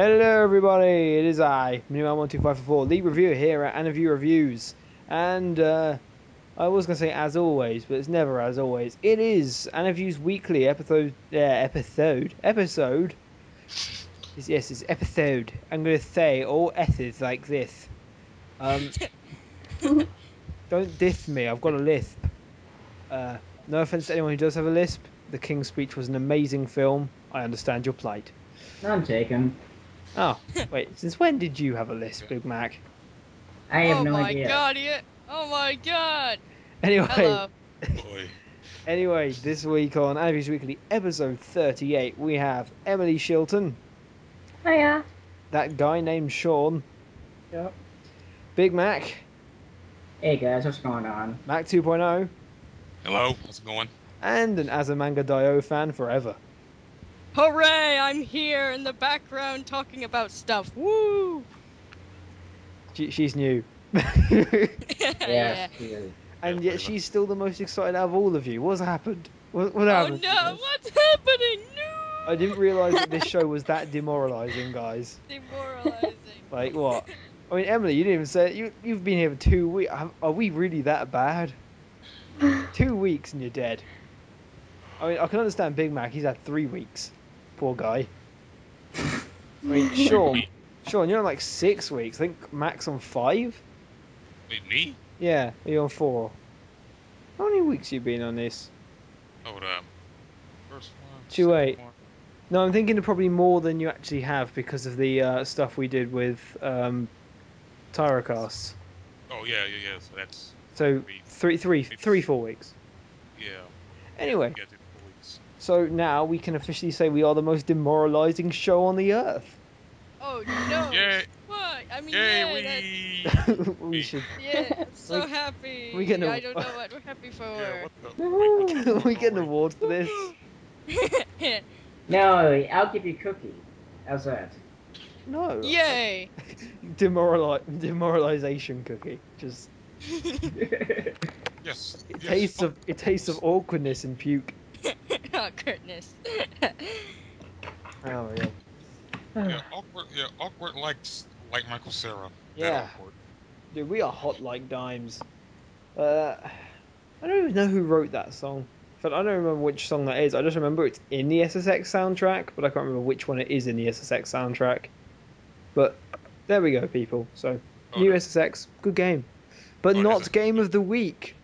Hello everybody, it is I, Miniman12544, lead reviewer here at Aniview Reviews. And I was going to say as always, but it's never as always. It is Aniview's weekly episode. Yes, it's episode. I'm going to say all S's like this. Um, don't diss me, I've got a lisp. No offense to anyone who does have a lisp. The King's Speech was an amazing film. I understand your plight. None taken. Oh, wait, since when did you have a lisp, Big Mac? I have Oh no my idea. god, oh my god! Anyway, Hello. Boy. anyway, this week on Aniview's Weekly, episode 38, we have Emily Shilton, Hiya. that guy named Sean, Yep. Big Mac, Hey guys, what's going on? Mac 2.0, Hello, how's it going? and an Azamanga Daioh fan forever. Hooray! I'm here in the background talking about stuff. Woo! She's new. Yeah. She is. And yet she's still the most excited out of all of you. What's happened? What happened? Oh no! What's happening? No! I didn't realise that this show was that demoralising, guys. Demoralizing. Like, what? I mean, Emily, you didn't even say it. You've been here for 2 weeks. Are we really that bad? 2 weeks and you're dead. I mean, I can understand Big Mac. He's had 3 weeks. Poor guy. I mean, Sean, you're on like 6 weeks. I think Mac's on 5. Wait, me? Yeah, you're on 4. How many weeks you been on this? Hold up. First one. 2-8. second one. No, I'm thinking of probably more than you actually have because of the stuff we did with Tyrocasts. Oh, yeah. So that's So Three. 4 weeks. yeah. Anyway, Yeah, 4 weeks. so now we can officially say we are the most demoralizing show on the earth. Oh no! Yay! What? I mean, Yay! We should. yeah, I'm so Like, happy. we get no- I don't know what we're happy for. Yeah, what the? we get an award for this. No, I'll give you cookie. How's that? No. Yay! Demoralization cookie. Just Yes. it yes. tastes of awkwardness and puke. Oh goodness. Oh yeah. Yeah, awkward. Yeah, awkward like Michael Cera. Yeah. That awkward. Dude, we are hot like dimes. I don't even know who wrote that song. But I don't remember which song that is. I just remember it's in the SSX soundtrack, but I can't remember which one it is in the SSX soundtrack. But there we go, people. So, Oh, new no. SSX, good game. But Oh, not SSX. game of the week.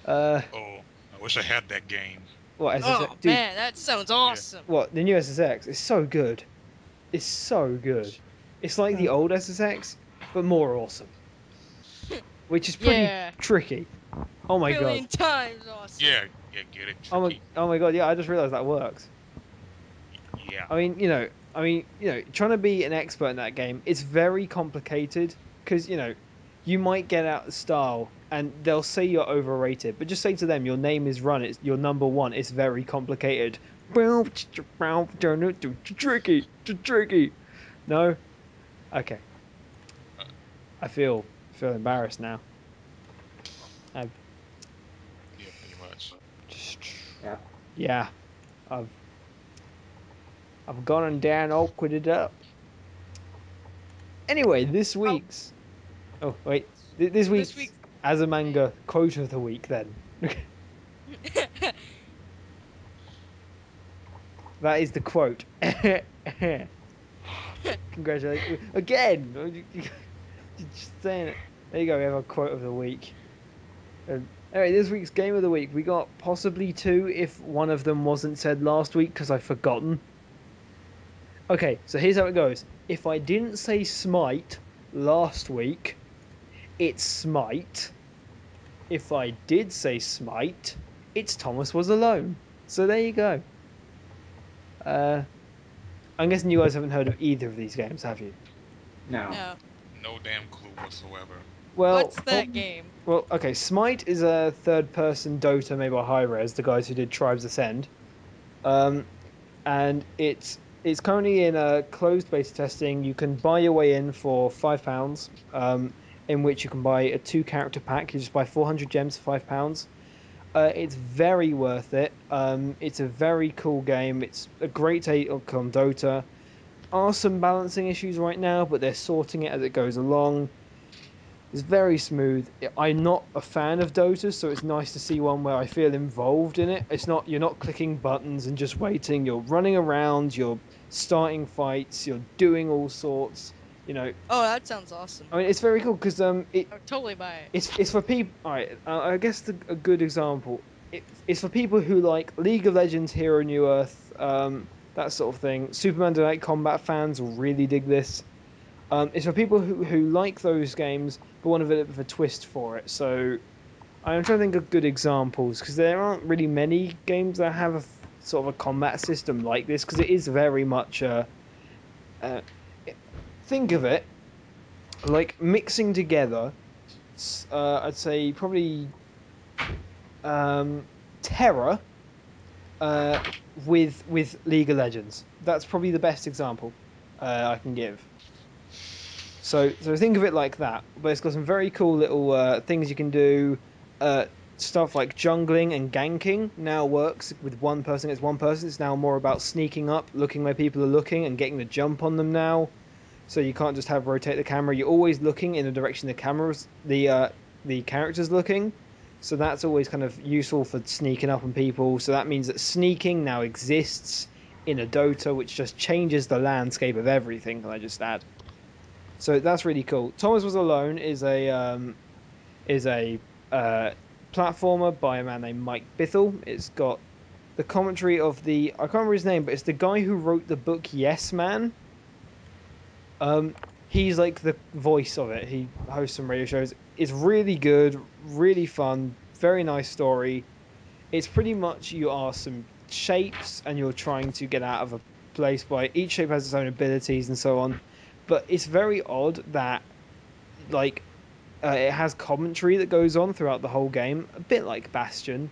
Oh, I wish I had that game. What, SSX? Oh Dude, man, that sounds awesome. what, the new SSX is so good. It's so good. It's like the old SSX, but more awesome. Which is pretty Yeah. tricky. Oh my god. Billion times awesome. Yeah, get it. Oh Tricky. my god, yeah, I just realised that works. Yeah. I mean, trying to be an expert in that game, it's very complicated because, you might get out of style and they'll say you're overrated, but just say to them your name is Run, it's your number one, it's very complicated. Tricky. No? Okay. I feel embarrassed now. Yeah, pretty much. Just Yep. yeah. I've gone and down awkward it up. Anyway, this week's this week's week- as a manga quote of the week then. That is the quote. Congratulations again. Just saying it. There you go. We have a quote of the week. Anyway, this week's game of the week, we got possibly 2 if one of them wasn't said last week because I've forgotten. Okay, so here's how it goes. If I didn't say Smite last week, it's Smite. If I did say Smite, it's Thomas Was Alone. So there you go. I'm guessing you guys haven't heard of either of these games, have you? No. No. No damn clue whatsoever. Well, What's that game? Well, okay, Smite is a third-person Dota made by Hi-Rez, the guys who did Tribes Ascend. And it's currently in closed beta testing. You can buy your way in for £5, in which you can buy a 2-character pack. You just buy 400 gems for £5. It's very worth it. It's a very cool game. It's a great take on Dota. are some balancing issues right now, but they're sorting it as it goes along. It's very smooth. I'm not a fan of Dota, so it's nice to see one where I feel involved in it. It's not, you're not clicking buttons and just waiting. You're running around, you're starting fights, you're doing all sorts. You know, Oh, that sounds awesome. I mean, it's very cool because I would totally buy it. it's for people. All right, I guess a good example. It's for people who like League of Legends, Hero New Earth, that sort of thing. Superman Night Combat fans will really dig this. It's for people who like those games but want a bit of a twist for it. So I'm trying to think of good examples because there aren't really many games that have sort of a combat system like this because it is very much uh, think of it like mixing together. I'd say probably Terra uh, with League of Legends. That's probably the best example I can give. So think of it like that, but it's got some very cool little things you can do. Uh, Stuff like jungling and ganking now works with one person against one person. It's now more about sneaking up, looking where people are looking, and getting the jump on them now. So you can't just have rotate the camera. You're always looking in the direction the character's looking. So that's always kind of useful for sneaking up on people. So that means that sneaking now exists in a Dota, which just changes the landscape of everything. Can I just add? So that's really cool. Thomas Was Alone is a uh, platformer by a man named Mike Bithell. It's got the commentary of the I can't remember his name, but it's the guy who wrote the book Yes Man. He's like the voice of it. He hosts some radio shows. It's really good, really fun, very nice story. It's pretty much you are some shapes and you're trying to get out of a place by each shape has its own abilities and so on. But it's very odd that like it has commentary that goes on throughout the whole game, a bit like Bastion,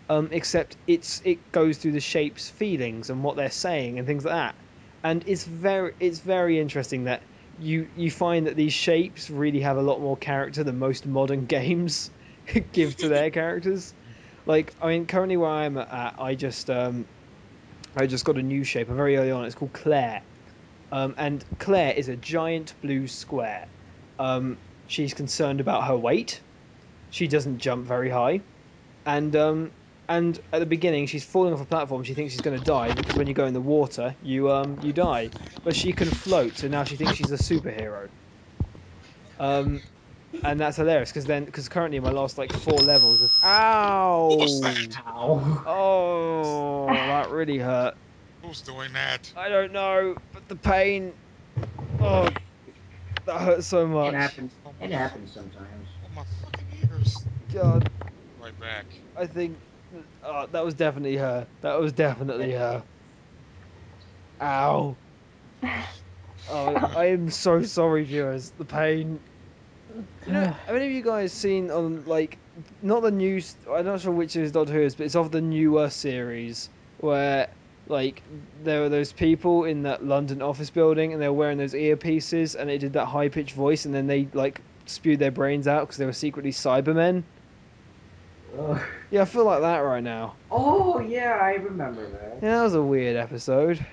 except it goes through the shapes' feelings and what they're saying and things like that. And it's very interesting that you find that these shapes really have a lot more character than most modern games give to their characters. Like I mean, currently where I'm at, I just got a new shape very early on. It's called Claire, and Claire is a giant blue square. She's concerned about her weight. She doesn't jump very high, and at the beginning she's falling off a platform. She thinks she's going to die because when you go in the water, you die. But she can float, so now she thinks she's a superhero. Um, and that's hilarious because currently my last like 4 levels is Who was ow that? Ow. oh that really hurt. Who's doing that? I don't know, but the pain. Oh, that hurt so It much. happens. Oh my, It happens sometimes. oh my fucking ears. God, Right back. I think that was definitely her. That was definitely her. Ow. Oh, I am so sorry, viewers. The pain. Have any of you guys seen on like not the news? I'm not sure which is Doctor Who is, but it's of the newer series where like there were those people in that London office building and they were wearing those earpieces and they did that high pitched voice and then they like spewed their brains out because they were secretly Cybermen. Ugh. Yeah, I feel like that right now. Oh yeah, I remember that. Yeah, that was a weird episode.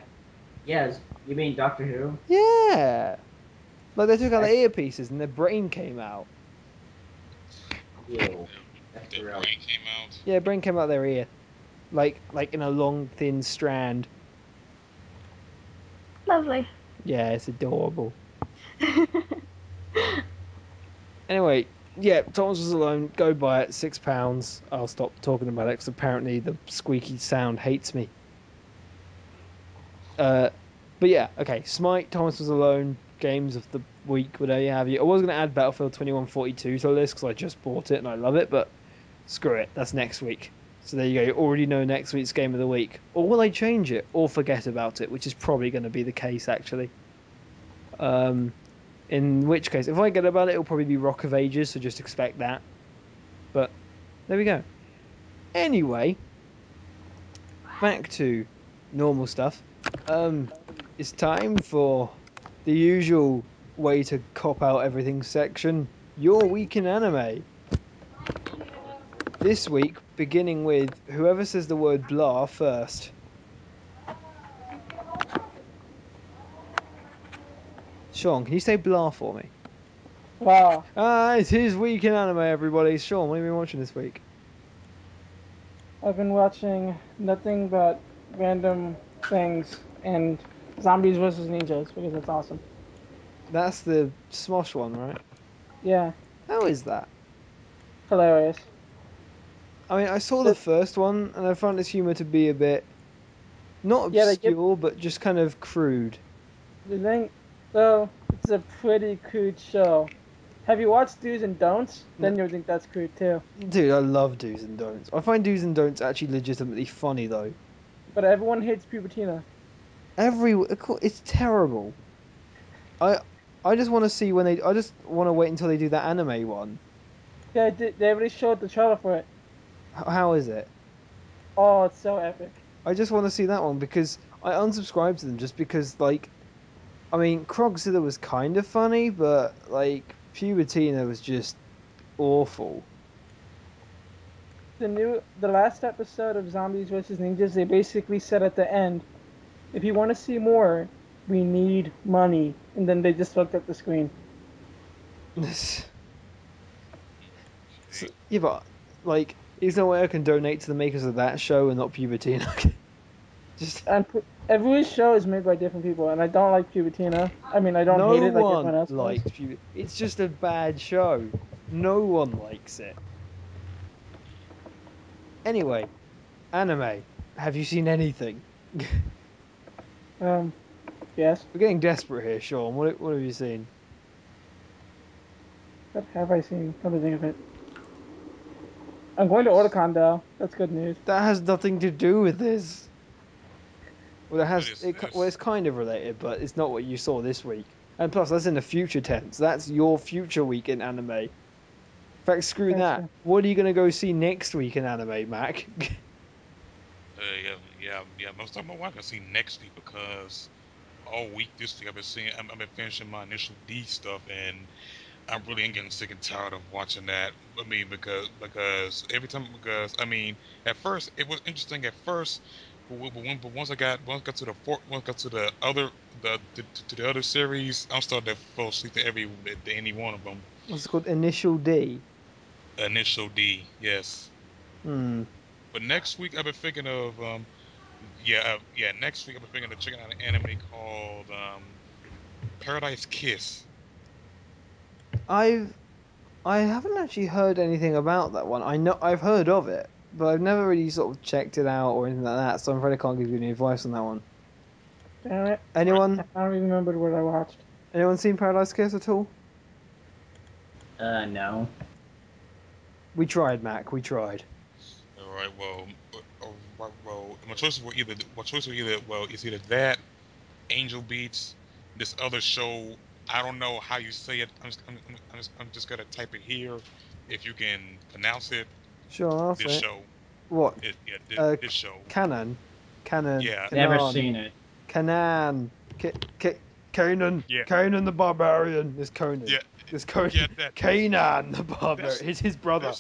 Yes, you mean Doctor Who? Yeah. Like they took out the That's earpieces and their brain came out. ew. That's The gross. brain came out. Yeah, brain came out their ear. Like in a long thin strand. Lovely. Yeah, it's adorable. Anyway, yeah, Thomas Was Alone. Go buy it, £6. I'll stop talking about it because apparently the squeaky sound hates me. But yeah, okay. Smite, Thomas Was Alone, games of the week, whatever you have. I was going to add Battlefield 2142 to the list because I just bought it and I love it, but screw it. That's next week. So there you go. You already know next week's game of the week. Or will I change it or forget about it, which is probably going to be the case actually. In which case, if I get about it, it'll probably be Rock of Ages, so just expect that. But there we go. Anyway, back to normal stuff. It's time for the usual way to cop out everything section. Your week in anime. This week, beginning with whoever says the word blah first. Sean, can you say blah for me? Wow. It's his week in anime, everybody. Sean, what have you been watching this week? I've been watching nothing but random things and zombies versus ninjas because it's awesome. That's the Smosh one, right? Yeah, How is that? hilarious. I mean, I saw the The, first one, and I found its humor to be a bit not yeah, they get obscure, but just kind of crude. the thing. Though it's a pretty crude show. Have you watched Do's and Don'ts? N- Then you'll think that's crude too. Dude, I love do's and don'ts. I find do's and don'ts actually legitimately funny though. But everyone hates Pubertina. It's terrible. I I just want to see when they. I just want to wait until they do that anime one. Yeah, they already showed the trailer for it. How is it? Oh, it's so epic. I just want to see that one because I unsubscribed to them just because I mean Krogzilla was kind of funny, but Pubertina was just awful. The last episode of Zombies vs Ninjas, they basically said at the end, if you want to see more, we need money, and then they just looked at the screen. So, yeah, but is there no way I can donate to the makers of that show and not Pubertina? Just And every show is made by different people, and I don't like Pubertina. I mean, I don't hate no it like one everyone else does. likes Pubertina. It's just a bad show. No one likes it. Anyway, anime. Have you seen anything? Um, yes. We're getting desperate here, Sean. What have you seen? What have I seen? Come to think of it. I'm going to Otakon, though. That's good news. That has nothing to do with this. Well, What is well, this? it's kind of related, but it's not what you saw this week. And plus, that's in the future tense. That's your future week in anime. In fact, screw that. Gotcha. What are you gonna go see next week in anime, Mac? Yeah. Most of my wife can see next week because all week this week I've been finishing my initial D stuff, and I'm really getting sick and tired of watching that. I mean, because every time because I mean, at first it was interesting at first, but once I got to the once I got to the other series, I'm starting to fall asleep to any one of them. What's it called? Initial D. Initial D, yes. Hmm. But next week I've been thinking of next week I've been thinking of checking out an anime called Paradise Kiss. I've I haven't actually heard anything about that one. I know I've heard of it, but I've never really sort of checked it out or anything like that. So I'm afraid I can't give you any advice on that one. Damn it. Anyone? I don't even remember what I watched. Anyone seen Paradise Kiss at all? No. We tried, Mac. We tried. All right, my choice were either well, it's either that Angel Beats, this other show. I don't know how you say it. I'm just gonna type it here. If you can pronounce it, Sure, I'll this say it. show, What? this show, Canon, yeah, Never Kanan, seen it. Kanan, Kanan, yeah, Kanan the Barbarian. It's Conan. yeah, It's Conan. yeah. That Kanan the that's Barbarian. It's his brother.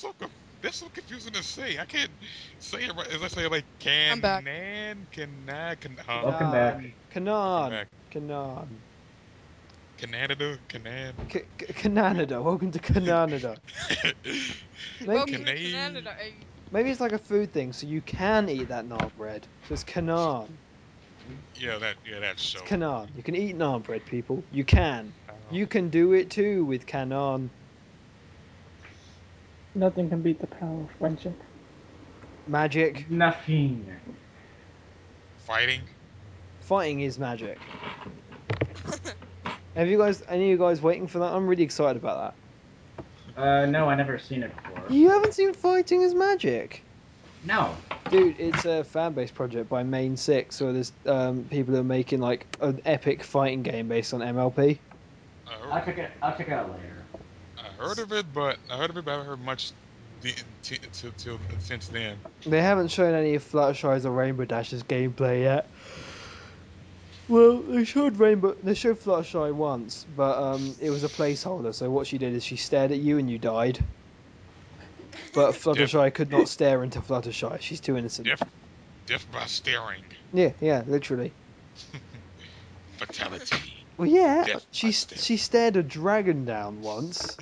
that's so confusing to say. I can't say it right. As I say like I'm back. Welcome back. Kanan, Welcome Kanan, back. Kanan, Canan. Canada. Welcome to Canada. Welcome Maybe to Canade. Canada. maybe it's like a food thing, so you can eat that naan bread. So it's Kanan. That It's show. Kanan. You can eat naan bread, people. You can. Uh, You can do it too with Kanan. Nothing can beat the power of friendship. Magic. Nothing. Fighting. Fighting is magic. Have you guys, any of you guys waiting for that? I'm really excited about No, I never seen it that. before. You haven't seen Fighting is Magic? No. Dude, it's a fan base project by Main Six, so there's people who are making like an epic fighting game based on MLP. I'll check it out later. I heard of it, but I haven't heard much till since then. They haven't shown any of Fluttershy's or Rainbow Dash's gameplay yet. Well, they showed Fluttershy once, but it was a placeholder. So what she did is she stared at you and you died. But Death, Fluttershy could not stare into Fluttershy. She's too innocent. death by staring. Yeah, literally. Fatality. Well, yeah, Death she by step. she stared a dragon down once.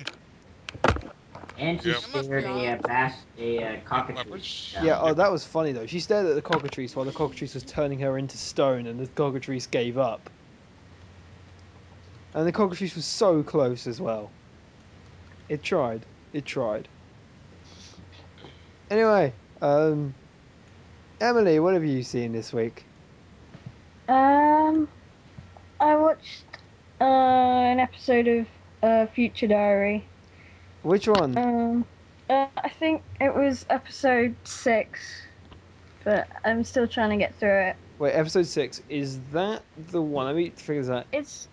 And she Yep. That must be stared a cockatrice Yeah, down. oh, that was funny though. She stared at the cockatrice while the cockatrice was turning her into stone, and the cockatrice gave up. And the cockatrice was so close as well. It tried. It tried. Anyway, Emily, what have you seen this week? Um, I watched an episode of Future Diary. Which one? Um, I think it was episode 6, but I'm still trying to get through it. Wait, episode 6. Is that the one? Let me figure that. It's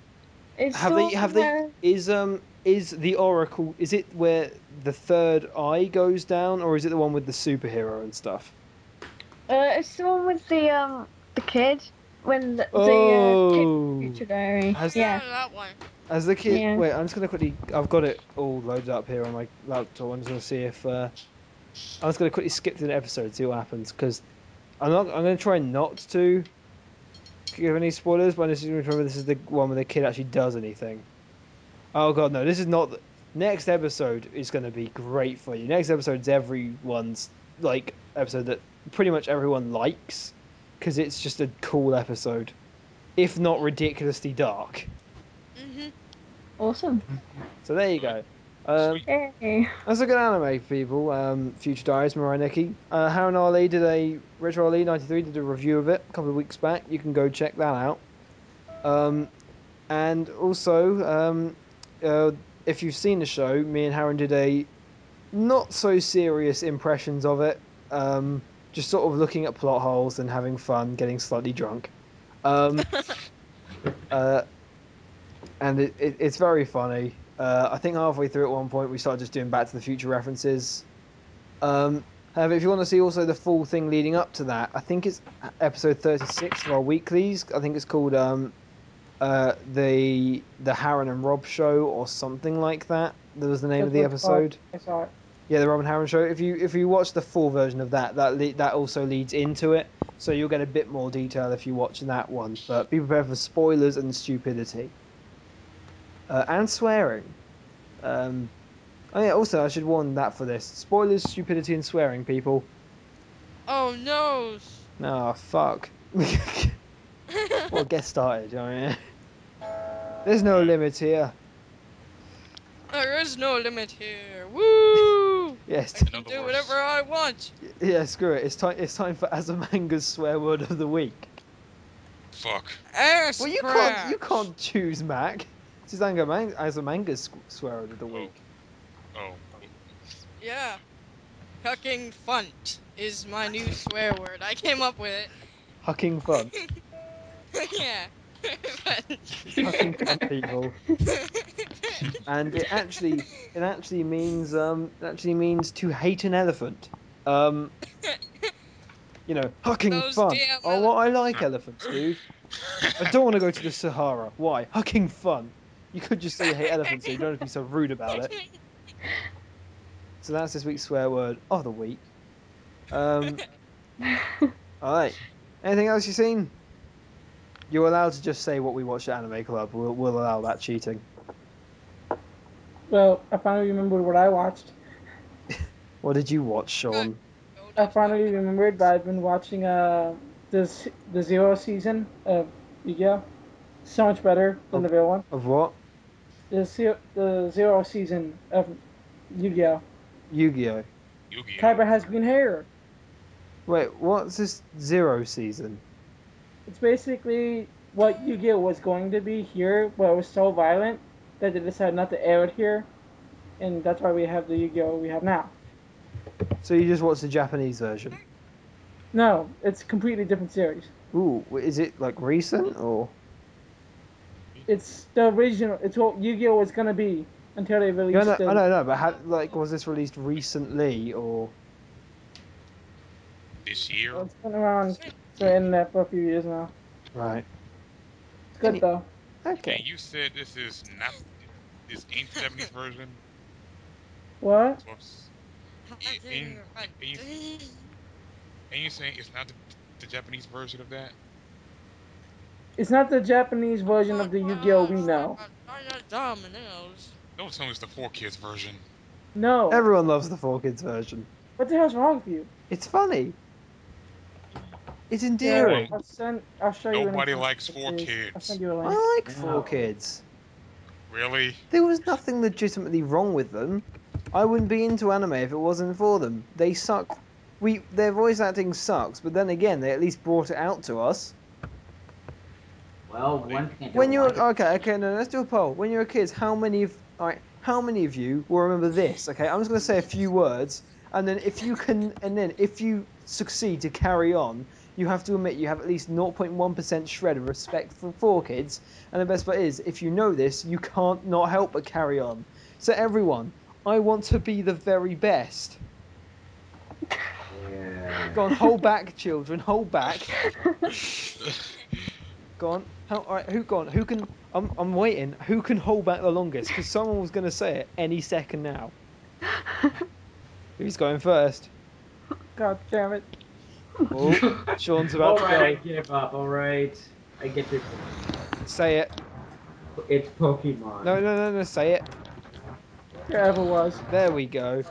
Have the they? one where Is the Oracle? Is it where the third eye goes down, or is it the one with the superhero and stuff? it's the one with the kid when the kid from Oh, Future Diary. has Yeah, That one. has the kid? yeah. Wait, I'm just gonna quickly. I've got it all loaded up here on my laptop. I'm just gonna see if. I'm just gonna quickly skip through the episode, see what happens, because I'm not. I'm gonna try not to give any spoilers, but I just remember this is the one where the kid actually does anything. Oh god, no! This is not. Next episode is going to be great for you. Next episode's everyone's like episode that pretty much everyone likes because it's just a cool episode, if not ridiculously dark. Mhm. Awesome. So there you go. Um, Sweet. Yay. that's a good anime, people. Future Diaries, Mirai Nikki. Harun Ali did a Retro Ali 93 did a review of it a couple of weeks back. You can go check that out. And also, if you've seen the show, me and Harun did a not so serious impressions of it. Just sort of looking at plot holes and having fun, getting slightly drunk. Um, uh, and it's very funny. I think halfway through at one point we started just doing Back to the Future references. However, if you want to see also the full thing leading up to that, I think it's episode 36 of our weeklies. I think it's called the Harron and Rob show or something like that. That was the name of the episode. I saw it. Yeah, the Rob and Harron show. If you watch the full version of that also leads into it, so you'll get a bit more detail if you watch that one. But be prepared for spoilers and stupidity, and swearing. Oh yeah, also I should warn that for this: spoilers, stupidity, and swearing, people. Oh no. Oh fuck. Well, get started. I mean, there's no limit here. There is no limit here. Woo! Yes. I In can other do words, whatever I want. Yeah, screw it. It's time for Azamanga's swear word of the week. fuck. Ass Well, you crack. can't choose, Mac. This is Azamanga's swear word of the Oh, week. oh. Yeah. Cucking funt is my new swear word. I came up with Hucking fun. it. Yeah. It's hucking fun, people, and it actually means to hate an elephant. Um, hucking Those fun. damn Oh, well, I like elephants, dude. I don't want to go to the Sahara. Why? Hucking fun. You could just say you hate elephants, so you don't have to be so rude about it. So that's this week's swear word of the week. All right. Anything else you've seen? You're allowed to just say what we watched at Anime Club. We'll allow that cheating. Well, I finally remembered what I watched. What did you watch, Sean? I finally remembered, but I've been watching the Zero season of Yu-Gi-Oh. So much better than the real one. Of what? The Zero season of Yu-Gi-Oh. Yu-Gi-Oh. Yu-Gi-Oh. Kaiba has green hair. Wait, what's this Zero season? It's basically what Yu-Gi-Oh was going to be here, but it was so violent that they decided not to air it here, and that's why we have the Yu-Gi-Oh we have now. So you just watched the Japanese version? No, it's a completely different series. Ooh, is it like recent or? It's the original. It's what Yu-Gi-Oh was gonna be until they Yeah, released I it. don't know, but was this released recently or? This year? It's been around the internet for a few years now. Right. It's good though. And Okay. you said this ain't the Japanese version? What? So and, and you saying it's not the Japanese version of that? It's not the Japanese version of the Yu-Gi-Oh we know. Dominoes. Don't tell me it's the 4 kids version. No. Everyone loves the 4 kids version. What the hell's wrong with you? It's funny. It's Yeah, endearing. I'll show you. Nobody anything likes it 4 is. kids. I'll send you a link. I like No. 4 kids. Really? There was nothing legitimately wrong with them. I wouldn't be into anime if it wasn't for them. They suck. Their voice acting sucks, but then again, they at least brought it out to us. Well, one thing I don't When you're like. okay, no, let's do a poll. When you're a kid, how many of you will remember this? Okay, I'm just gonna say a few words, and then if you succeed to carry on, you have to admit you have at least 0.1% shred of respect for 4 kids. And the best part is, if you know this, you can't not help but carry on. So everyone, I want to be the very best. Yeah. Go on, hold back, children, hold back. Go on. All right, who gone? Who can? I'm waiting. Who can hold back the longest? Because someone was going to say it any second now. Who's going first? God damn it. Oh, Sean's about to Alright, I go. give up. Alright. I get this. Say it. It's Pokemon. No. Say it. There ever was. There we go.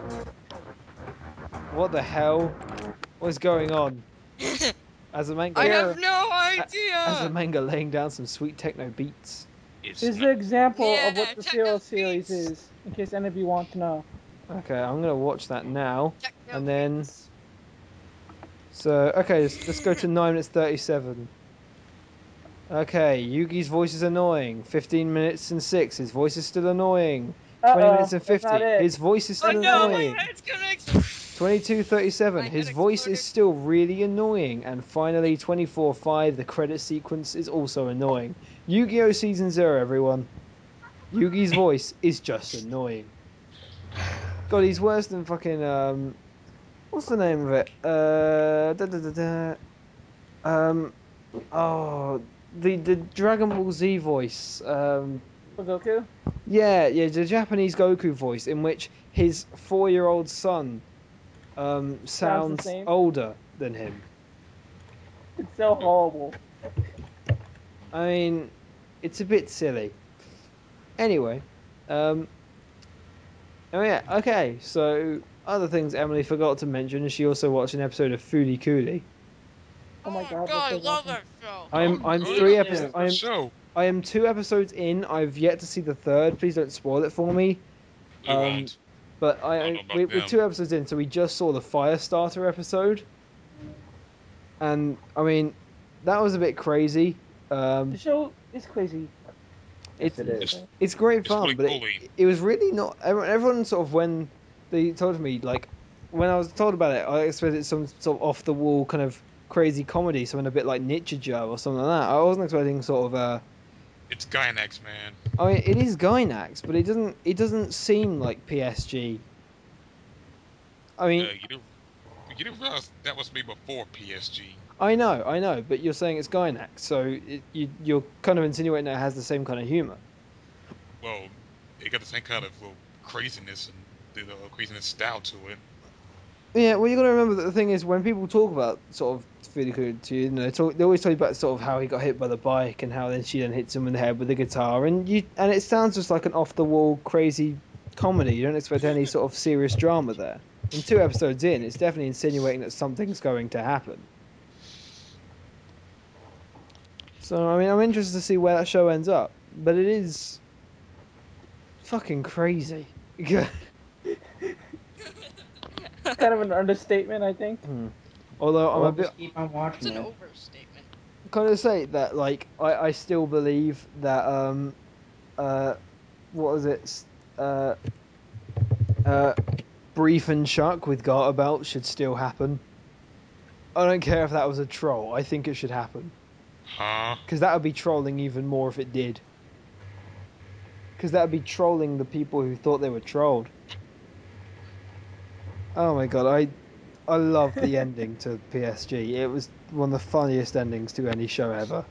What the hell? What's going on? As a manga, I have Here. no as a idea. manga laying down some sweet techno beats. It's Here's not. the example Yeah, of what the techno serial series beats. is, in case any of you want to know. Okay, I'm gonna watch that now. Techno And then, beats. so okay, let's go to 9 minutes 37. Okay, Yugi's voice is annoying. 15 minutes and 6, his voice is still annoying. 20 minutes and That's 50, not it. his voice is Oh still no, my annoying. head's gonna explode. 22:37, My his head voice is exploded. still really annoying. And finally, 24:05, the credit sequence is also annoying. Yu-Gi-Oh! Season 0, everyone. Yugi's voice is just annoying. God, he's worse than fucking, what's the name of it? Um, oh, the Dragon Ball Z voice. For Goku? Yeah, the Japanese Goku voice, in which his 4-year-old son Sounds the sounds same. older than him. It's so horrible. I mean, it's a bit silly. Anyway, oh yeah, okay. So other things Emily forgot to mention is she also watched an episode of Foodie Cooley. Oh my god, God, that's I so love awesome. that show. I'm Me three too. episodes. Good show. I am 2 episodes in. I've yet to see the third. Please don't spoil it for me. We won't. But I don't know about we're them. 2 episodes in, so we just saw the Firestarter episode, and I mean that was a bit crazy. The show is crazy. It's Yes, it is. it's great It's fun, really but cool. it was really not. Everyone sort of when they told me like when I was told about it, I expected some sort of off the wall kind of crazy comedy, something a bit like Nichijou or something like that. I wasn't expecting sort of It's Gynax, man. I mean, it is Gainax, but it doesn't seem like PSG. I mean, You didn't realize that was made before PSG. I know, but you're saying it's Gainax, so you're kind of insinuating it has the same kind of humor. Well, it got the same kind of little craziness and the craziness style to it. Yeah, well, you got to remember that the thing is when people talk about sort of Furiku to you know, they always talk about sort of how he got hit by the bike and how then she then hits him in the head with the guitar, and it sounds just like an off the wall crazy comedy. You don't expect any sort of serious drama there. And 2 episodes in, it's definitely insinuating that something's going to happen. So I mean, I'm interested to see where that show ends up, but it is fucking crazy. It's kind of an understatement, I think. Although I'm I'll a bit just keep on It's watching an it. overstatement. kind of say that like I still believe that what was it uh Brief and Chuck with Garter Belt should still happen. I don't care if that was a troll. I think it should happen Huh? because that would be trolling even more if it did. Because that would be trolling the people who thought they were trolled. Oh my god, I love the ending to PSG. It was one of the funniest endings to any show ever.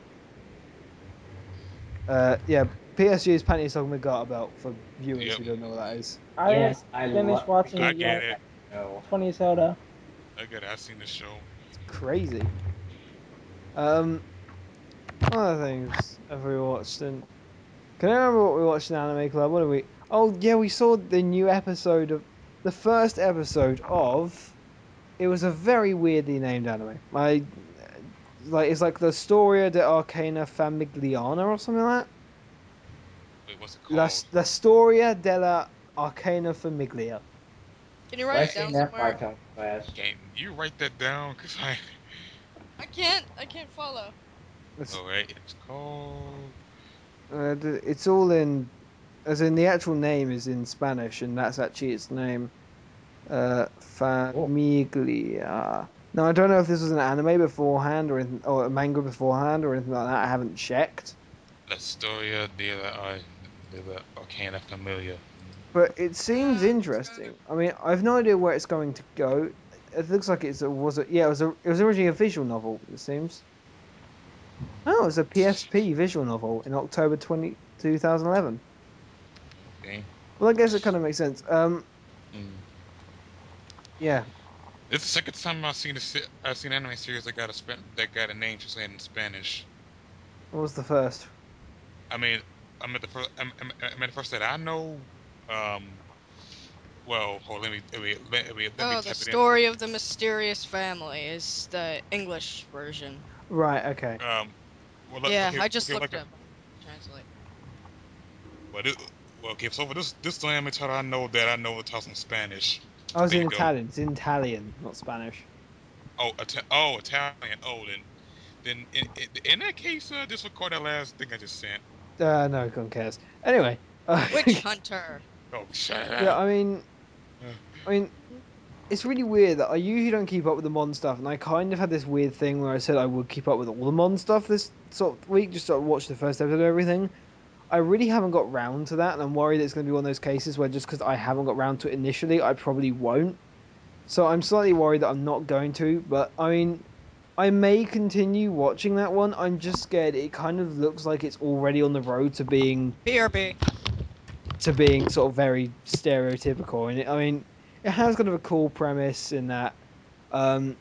Yeah, PSG is Panty Song with Garter Belt for viewers Yep. who don't know what that is. I haven't Yes, I finished love. watching I it get yet. it. It's funny as hell though. I get it. I've seen the show. It's crazy. Um, Other things have we watched? And can I remember what we watched in Anime Club? What did we? Oh yeah, we saw the new episode of the first episode of. It was a very weirdly named anime. Like it's like the Storia de Arcana Famigliana or something like that. Wait, what's it La, called? La Storia della Arcana Famiglia. Can you Why write it saying down that somewhere? 5 times fast? Can you write that down? Cause I. I can't. I can't follow. It's All right, it's called. it's all in, as in the actual name is in Spanish, and that's actually its name. Cool. Famiglia. Now I don't know if this was an anime beforehand or a manga beforehand or anything like that. I haven't checked, La Storia della Arcana Familia. but it seems Describe it. interesting. I mean, I've no idea where it's going to go. It looks like it was originally a visual novel. It seems. Oh, it was a PSP visual novel in October 2011. Okay. Well, I guess it kind of makes sense. Mm. Yeah. It's the second time I've seen an anime series that got a name translated in Spanish. What was the first? I mean, I mean the first that I know. Um, well, hold on, let me Oh, the type it in. story of the mysterious family is the English version. Right. Okay. Yeah, Okay, I just okay, looked up. Translate. but it, well, okay. So for this anime title, I know it talks in Spanish. I was There in you go. Italian. It's in Italian, not Spanish. Italian. Oh, then in that case, disregard that last thing I just sent. No one cares. Anyway, Witch Hunter. Oh, shut yeah, up. I mean, it's really weird that I usually don't keep up with the Mon stuff, and I kind of had this weird thing where I said I would keep up with all the Mon stuff this sort of week, just sort of watch the first episode of everything. I really haven't got round to that, and I'm worried it's going to be one of those cases where just because I haven't got round to it initially, I probably won't. So I'm slightly worried that I'm not going to, but I mean, I may continue watching that one. I'm just scared. It kind of looks like it's already on the road BRB. to being sort of very stereotypical. And I mean, it has kind of a cool premise in that um,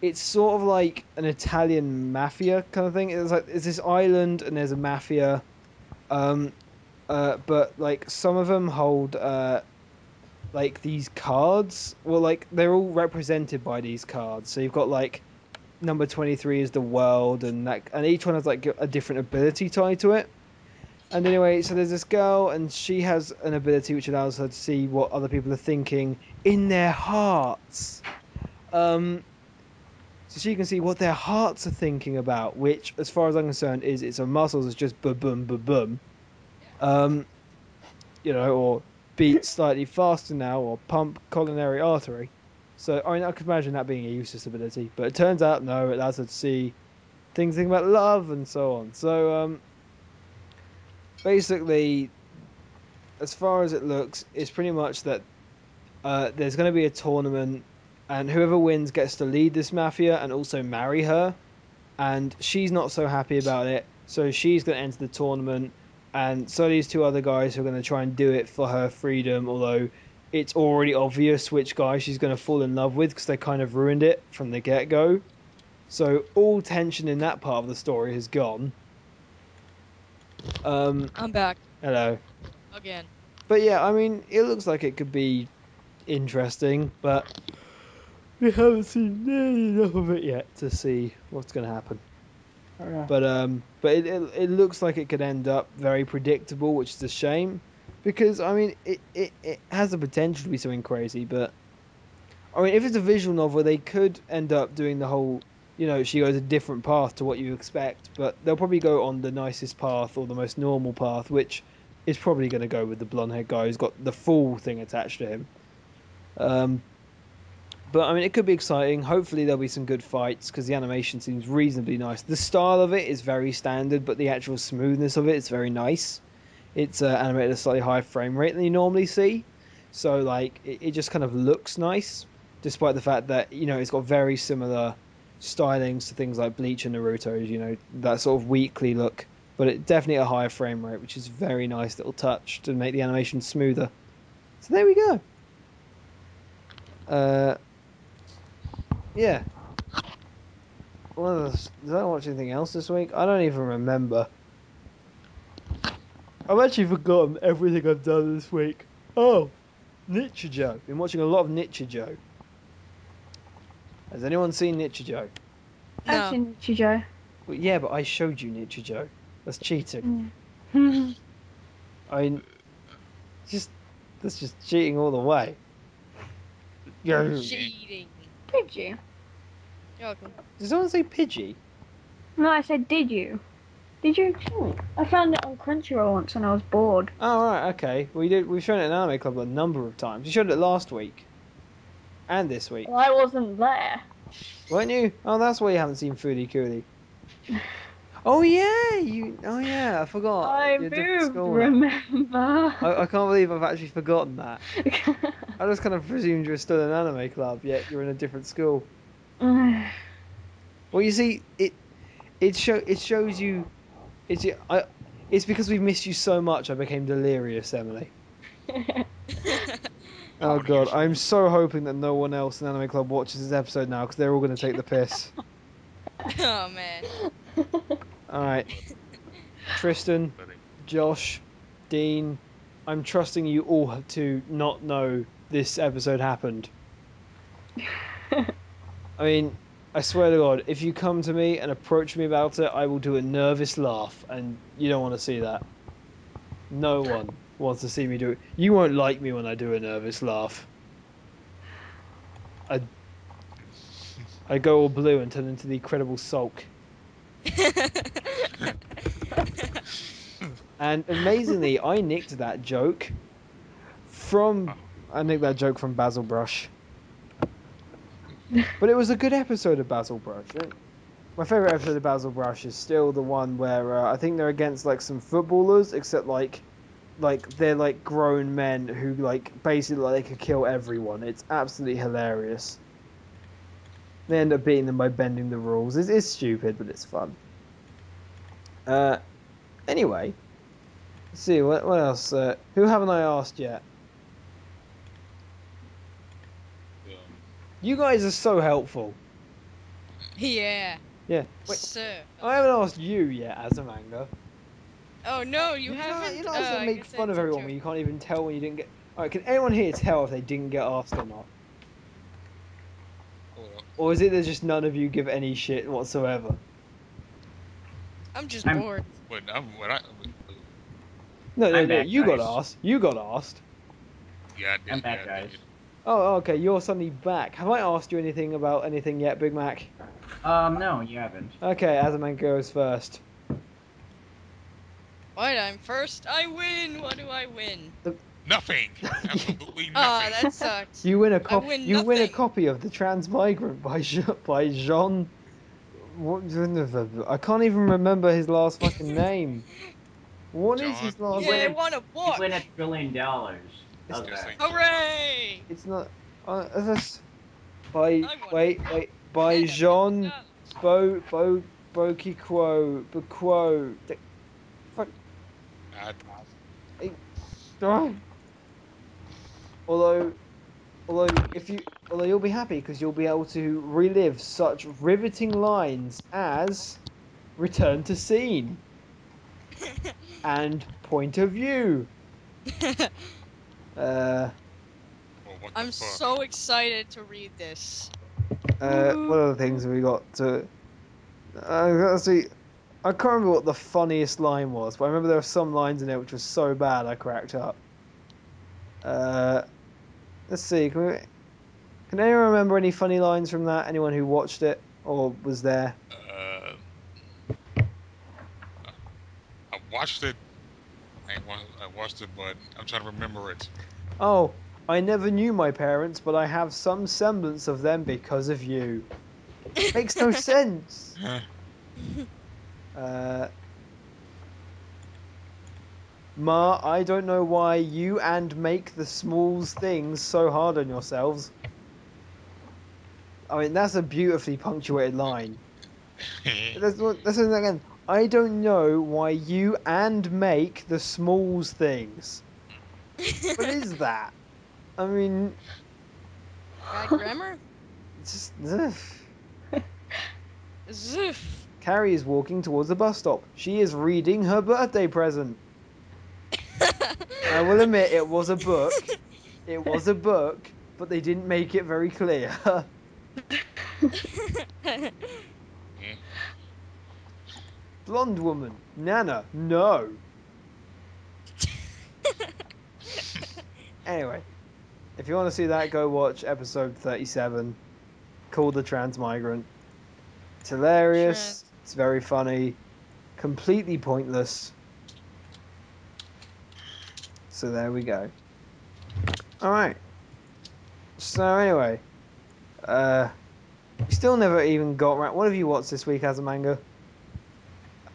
it's sort of like an Italian mafia kind of thing. It's like it's this island and there's a mafia, um, but like some of them hold like these cards. Well, like they're all represented by these cards. So you've got like number 23 is the world, and each one has like a different ability tied to it. And anyway, so there's this girl, and she has an ability which allows her to see what other people are thinking in their hearts. Um, so she can see what their hearts are thinking about, which, as far as I'm concerned, is it's her muscles is just boom, boom, boom, boom. Um, or beat slightly faster now, or pump coronary artery. So I mean, I could imagine that being a useless ability, but it turns out no, it allows her to see things about love and so on. So basically, as far as it looks, it's pretty much that there's going to be a tournament, and whoever wins gets to lead this mafia and also marry her. And she's not so happy about it, so she's going to enter the tournament. And so these two other guys are going to try and do it for her freedom, although it's already obvious which guy she's going to fall in love with because they kind of ruined it from the get go. So all tension in that part of the story has gone. I'm back Hello. again. But yeah, I mean, it looks like it could be interesting, but we haven't seen nearly enough of it yet to see what's going to happen. Yeah. But it looks like it could end up very predictable, which is a shame, because I mean, it has the potential to be something crazy. But I mean, if it's a visual novel, they could end up doing the whole, she goes a different path to what you expect, but they'll probably go on the nicest path or the most normal path, which is probably going to go with the blonde haired guy who's got the full thing attached to him. Um, but I mean, it could be exciting. Hopefully, there'll be some good fights because the animation seems reasonably nice. The style of it is very standard, but the actual smoothness of it is very nice. It's animated at a slightly higher frame rate than you normally see, so like it just kind of looks nice, despite the fact that it's got very similar stylings to things like Bleach and Naruto's. That sort of weekly look, but it definitely a higher frame rate, which is a very nice little touch to make the animation smoother. So there we go. Uh, yeah. did I watch anything else this week? I don't even remember. I've actually forgotten everything I've done this week. Oh, Nichijou. Been watching a lot of Nichijou. Has anyone seen Nichijou? I've No. seen Chijo. Well, yeah, but I showed you Nichijou. That's cheating. Mm. I mean, just that's just cheating all the way. Yo, Cheating. Did you? You're welcome. did someone say Pidgey? No, I said, did you? Did you? Oh, I found it on Crunchyroll once and I was bored. Oh right, okay. We've shown it in Anime Club a number of times. You showed it last week and this week, Well, I wasn't there. weren't you? Oh, that's why you haven't seen Foodie Coolie. Oh yeah, you. Oh yeah, I forgot. I You're a different moved, school now. remember? I can't believe I've actually forgotten that. I just kind of presumed you were still in Anime Club, yet you're in a different school. Well, you see, it shows you. It's because we've missed you so much. I became delirious, Emily. I Oh want to hear god, some. I'm so hoping that no one else in Anime Club watches this episode now because they're all going to take the piss. Oh man. All right, Tristan, But Josh, Dean, I'm trusting you all to not know this episode happened. I mean, I swear to God, if you come to me and approach me about it, I will do a nervous laugh, and you don't want to see that. No one wants to see me do it. You won't like me when I do a nervous laugh. I go all blue and turn into the Incredible Sulk. And amazingly, I nicked that joke from. I nicked that joke from Basil Brush. But it was a good episode of Basil Brush. My favorite episode of Basil Brush is still the one where I think they're against like some footballers, except like they're like grown men who like basically like, they could kill everyone. It's absolutely hilarious. They end up beating them by bending the rules. It's stupid, but it's fun. Uh, anyway, let's see what else. Who haven't I asked yet? You guys are so helpful. Yeah. Yeah. Wait, Sir. I haven't asked you yet as a manga. Oh no, you You haven't? know that I make guess fun of that's everyone when you can't even tell when you didn't get. Alright, can anyone here tell if they didn't get asked or not? Or is it that just none of you give any shit whatsoever? I'm just I'm bored. No, no, I'm no. back, You got guys. asked. You got asked. yeah, I I'm did. Yeah, back, I guys. did. Oh, okay. You're suddenly back. Have I asked you anything about anything yet, Big Mac? No, you haven't. Okay, Azaman goes first. What? I'm first? I win! What do I win? Nothing. Absolutely Ah, nothing. that sucked. You win a I cop. win You win a nothing. copy of the Transmigrant by by Jean. What? I can't even remember his last fucking name. What is John. his last Yeah, I name? want a You book! win $1 trillion. It's, How's Just that? say John. Hooray! it's not. This by I want wait by and Jean $1 million. Bokiquo Bequo. Fuck. I, I- ah. Although although you'll be happy because you'll be able to relive such riveting lines as return to scene and point of view. Uh, well, what the I'm fuck? so excited to read this. what other things have we got to? Let's see. I can't remember what the funniest line was, but I remember there were some lines in it which was so bad I cracked up. Uh, let's see. Can anyone remember any funny lines from that? Anyone who watched it or was there? Uh, I watched it. I watched it, but I'm trying to remember it. Oh, I never knew my parents, but I have some semblance of them because of you. Makes no sense. Uh, Ma, I don't know why you and make the smalls things so hard on yourselves. I mean, that's a beautifully punctuated line. Let's say that again. I don't know why you and make the smalls things. What is that? I mean, Bad grammar? it's just. Ugh. Zoof. Carrie is walking towards the bus stop. She is reading her birthday present. I will admit it was a book. It was a book, but they didn't make it very clear. Mm. Blonde woman. Nana. No. Anyway, if you want to see that, go watch episode 37, called The Transmigrant. It's hilarious. It's very funny. Completely pointless. So there we go. Alright. So anyway, we still never even got around. What have you watched this week as a manga?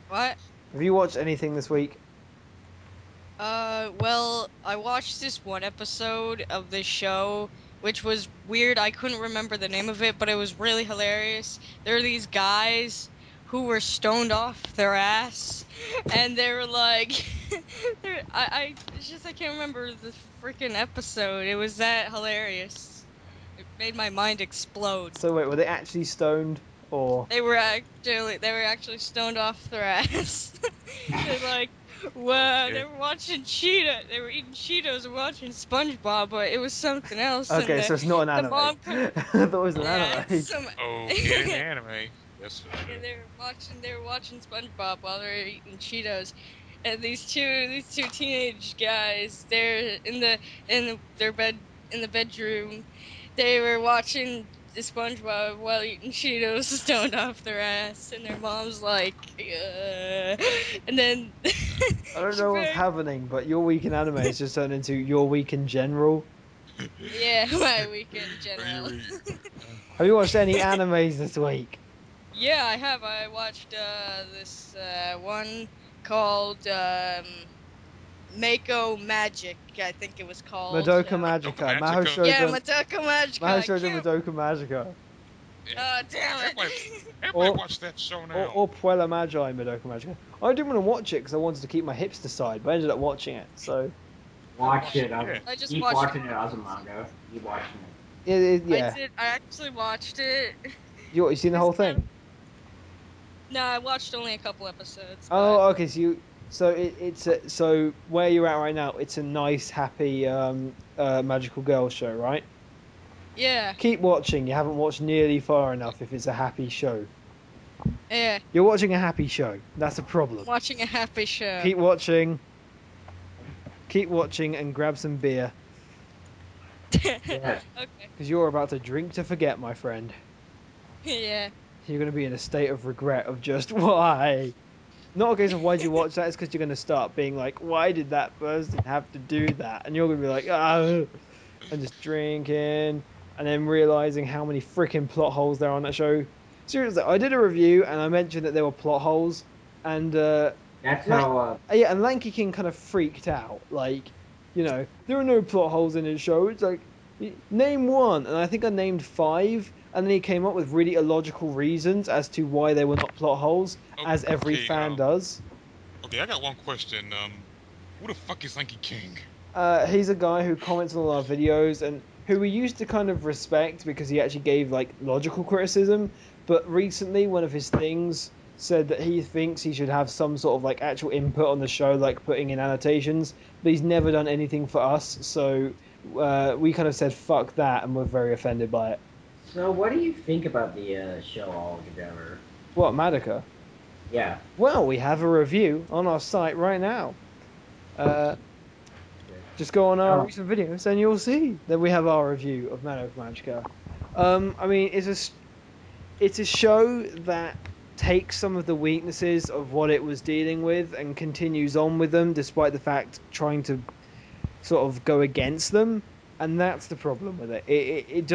What? Have you watched anything this week? Well, I watched this one episode of this show, which was weird. I couldn't remember the name of it, but it was really hilarious. There are these guys who were stoned off their ass, and they were like, it's just I can't remember the freaking episode. It was that hilarious. It made my mind explode. So wait, were they actually stoned or? They were actually stoned off their ass. They're like, wow, Okay. they were watching Cheetah. They were eating Cheetos and watching SpongeBob, but it was something else. Okay, and so it's not an the anime. mom I thought it was an yeah, anime. Okay, an anime. That's Yeah, they were watching SpongeBob while they were eating Cheetos. And these two teenage guys, they're in their bed in the bedroom. They were watching the SpongeBob while eating Cheetos, stoned off their ass, and their mom's like, and then I don't know what's happening, but your week in anime has just turned into your week in general. Yeah, my weekend general. Have you watched any animes this week? Yeah, I have. I watched this one called Mako Magic, I think it was called. Madoka Magica. Maho Magica? showed Yeah, them. Madoka Magica. Maho I showed them can't- Madoka Magica. Oh, damn it. Everybody Or- watch that show now. Or Puella Magi Madoka Magica. I didn't want to watch it because I wanted to keep my hipster side, but I ended up watching it. So Watch it. Yeah. I just Keep watched watching it as a manga. Keep watching it. yeah. I actually watched it. You seen the whole thing? No, I watched only a couple episodes. Oh, okay. So where you're at right now, it's a nice, happy, magical girl show, right? Yeah, Keep watching. You haven't watched nearly far enough. If it's a happy show, yeah. you're watching a happy show. That's a problem. Watching a happy show. Keep watching. Keep watching and grab some beer Yes. Okay. because you're about to drink to forget, my friend. Yeah. You're going to be in a state of regret of just why. Not a case of why'd you watch that, it's because you're going to start being like, why did that person have to do that? And you're going to be like, oh, and just drinking, and then realizing how many freaking plot holes there are on that show. Seriously, I did a review and I mentioned that there were plot holes, and That's how. yeah, and Lanky King kind of freaked out. Like, there are no plot holes in his show. It's like, name one, and I think I named 5. And then he came up with really illogical reasons as to why they were not plot holes, as every Okay, fan does. Okay, I got one question. Who the fuck is Lanky King? He's a guy who comments on all our videos and who we used to kind of respect because he actually gave like logical criticism. But recently, one of his things said that he thinks he should have some sort of like actual input on the show, like putting in annotations. But he's never done anything for us, so we kind of said fuck that, and we're very offended by it. So, what do you think about the show altogether? What, Madoka? Yeah. Well, we have a review on our site right now. Just go on our recent videos and you'll see that we have our review of Madoka Magica. I mean, it's a show that takes some of the weaknesses of what it was dealing with and continues on with them, despite the fact trying to sort of go against them, and that's the problem with it. It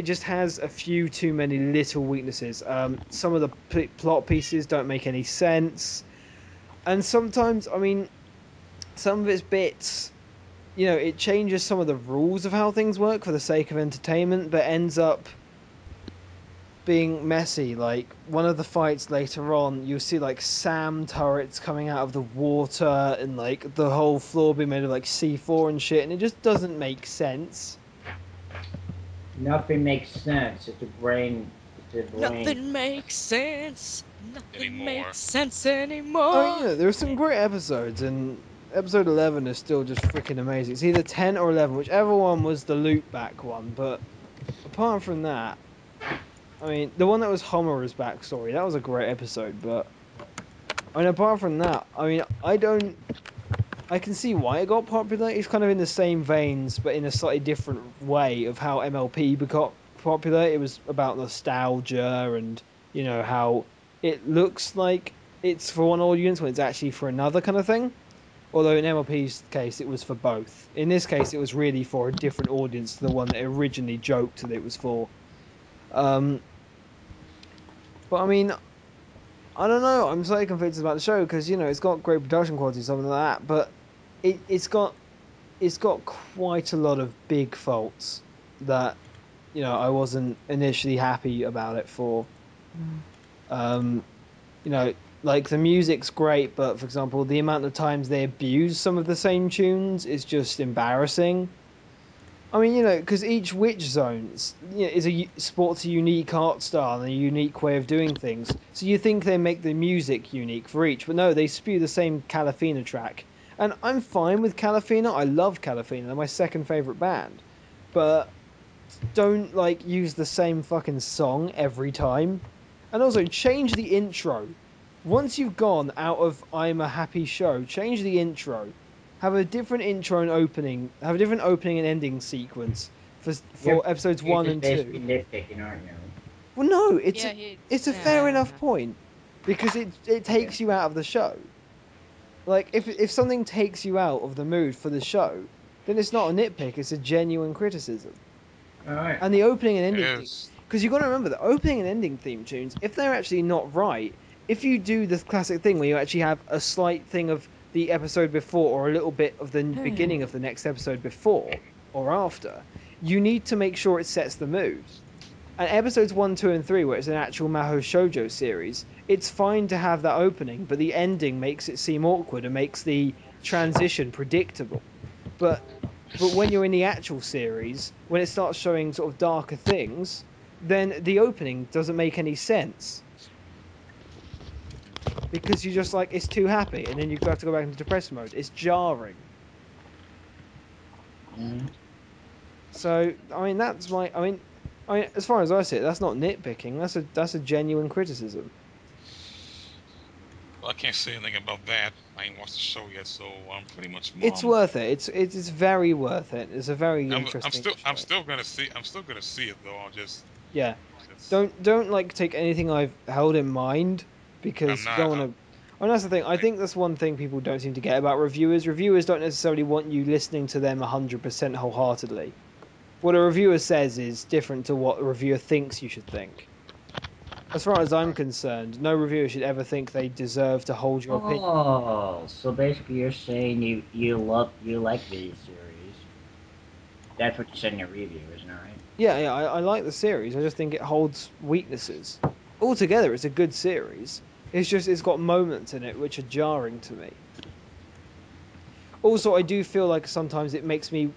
just has a few too many little weaknesses. Some of the plot pieces don't make any sense, and sometimes, I mean, some of its bits, it changes some of the rules of how things work for the sake of entertainment, but ends up being messy. Like, one of the fights later on, you'll see like SAM turrets coming out of the water, and like the whole floor being made of like C4 and shit, and it just doesn't make sense. Nothing makes sense if the brain sibling. Nothing makes sense. Nothing anymore. makes sense I mean, anymore. there are some great episodes, and episode 11 is still just freaking amazing. It's either 10 or 11, whichever one was the loop back one. But apart from that, I mean, the one that was Homer's backstory, that was a great episode. But I mean, apart from that, I mean, I don't. I can see why it got popular. It's kind of in the same veins, but in a slightly different way of how MLP got popular. It was about nostalgia and, how it looks like it's for one audience when it's actually for another kind of thing. Although in MLP's case, it was for both. In this case, it was really for a different audience to the one that originally joked that it was for. Um, but I mean, I don't know. I'm slightly conflicted about the show because it's got great production quality, something like that. But it's got quite a lot of big faults that I wasn't initially happy about it for. Um, you know, like the music's great, but for example, the amount of times they abuse some of the same tunes is just embarrassing. I mean, because each witch zone sports a unique art style and a unique way of doing things. So you think they make the music unique for each, but no, they spew the same Calafina track. And I'm fine with Calafina. I love Calafina. They're my second favorite band. But don't use the same fucking song every time. And also change the intro. Once you've gone out of I'm a happy show, change the intro. Have a different intro and opening. Have a different opening and ending sequence for You're for episodes you're one just and basically two. nitpicking, aren't you? Well, no, Yeah, he. it's a fair enough Uh, point because it Okay. takes you out of the show. Like if something takes you out of the mood for the show, then it's not a nitpick. It's a genuine criticism. All right. And the opening and ending theme, Yes. because you've got to remember the opening and ending theme tunes, if they're actually not right, if you do this classic thing where you actually have a slight thing of the episode before or a little bit of the beginning of the next episode before or after, you need to make sure it sets the mood. And episodes 1, 2, and 3, where it's an actual Maho Shoujo series, it's fine to have that opening, but the ending makes it seem awkward and makes the transition predictable. But when you're in the actual series, when it starts showing sort of darker things, then the opening doesn't make any sense because you're just like it's too happy, and then you have to go back into depressed mode. It's jarring. Mm. So I mean, I mean, as far as I see it, that's not nitpicking. That's a genuine criticism. Well, I can't say anything about that. I ain't watched the show yet, so I'm pretty much It's mum. worth it. It's very worth it. It's a very I'm interesting still I'm show. still gonna see I'm still gonna see it though. Yeah, Just don't take anything I've held in mind I'm because you not don't want to. And that's the thing. I like think that's one thing people don't seem to get about reviewers. Reviewers don't necessarily want you listening to them 100% wholeheartedly. What a reviewer says is different to what a reviewer thinks you should think. As far as I'm concerned, no reviewer should ever think they deserve to hold your opinion. Oh, so basically you're saying you like the series. That's what you said in your review, isn't it right? Yeah, I like the series. I just think it holds weaknesses. Altogether, it's a good series. It's just it's got moments in it which are jarring to me. Also, I do feel like sometimes it makes me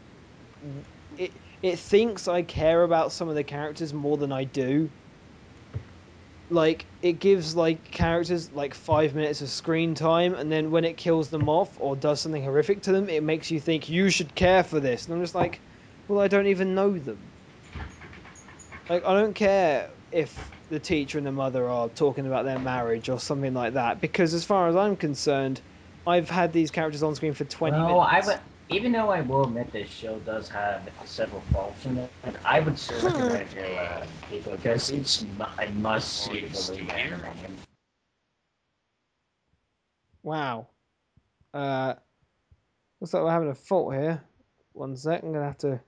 it thinks I care about some of the characters more than I do. Like it gives characters 5 minutes of screen time, and then when it kills them off or does something horrific to them, it makes you think you should care for this. And I'm just like, well, I don't even know them. Like I don't care if the teacher and the mother are talking about their marriage or something like that, because as far as I'm concerned, I've had these characters on screen for 20 Well, I would, minutes. even though I will admit this show does have several faults in it, I would still recommend it to people because it's a must are see you for still the here? anime. Wow. Uh, Looks like we're having a fault here. One sec, I'm gonna have to.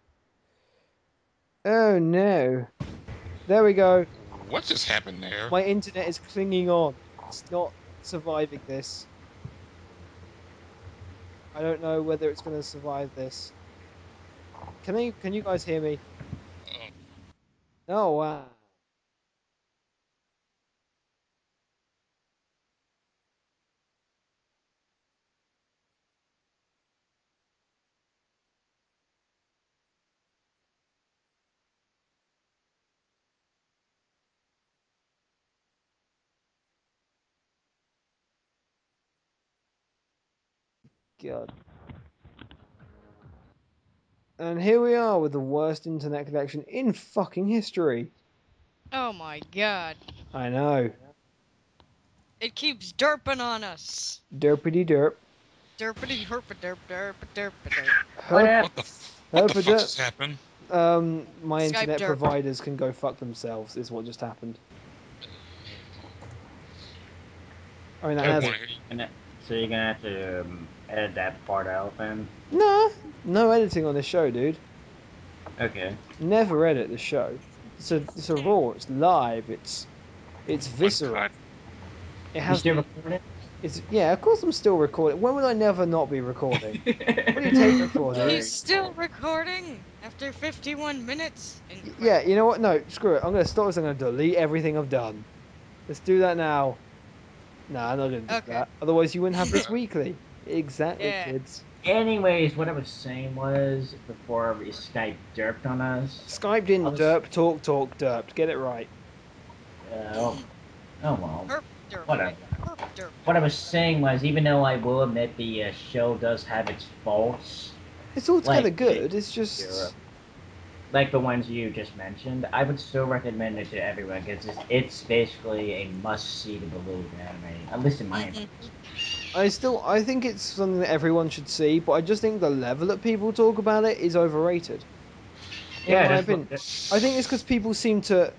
Oh no. There we go. What just happened there? My internet is clinging on. It's not surviving this. I don't know whether it's gonna survive this. Can you guys hear me? Uh, Oh wow. God. And here we are with the worst internet connection in fucking history. Oh my god. I know. It keeps derping on us. Derpity derp. Derpity herpa derp derp derp derp. What Herp, happened? What the herpa fuck derp. just happened? My Skype internet derp. providers can go fuck themselves, is what just happened. I mean, that has. Everyone, So you're gonna have to edit that part out then? No editing on this show, dude. Okay. Never edit the show. It's a raw, it's live, it's visceral. uncut. It You has still recording? it's yeah, of course I'm still recording. When would I never not be recording? What do you take it for, dude? He's still recording after 51 minutes. Incredible. Yeah, you know what? No, screw it. I'm gonna stop this. I'm gonna delete everything I've done. Let's do that now. Nah, I'm not gonna do Okay. that. Otherwise, you wouldn't have this weekly. Exactly, Yeah. kids. Anyways, what I was saying was before Skype derped on us. Skype I didn't was, derp, talk, derped. Get it right. oh well, Herp derp. whatever. Herp derp. What I was saying was, even though I will admit the show does have its faults, It's altogether like good. It's just like the ones you just mentioned, I would still recommend it to everyone because it's basically a must-see to believe anime, at least in my opinion. I think it's something that everyone should see, but I just think the level that people talk about it is overrated. In Yeah, my that's opinion, what. I think it's because people seem to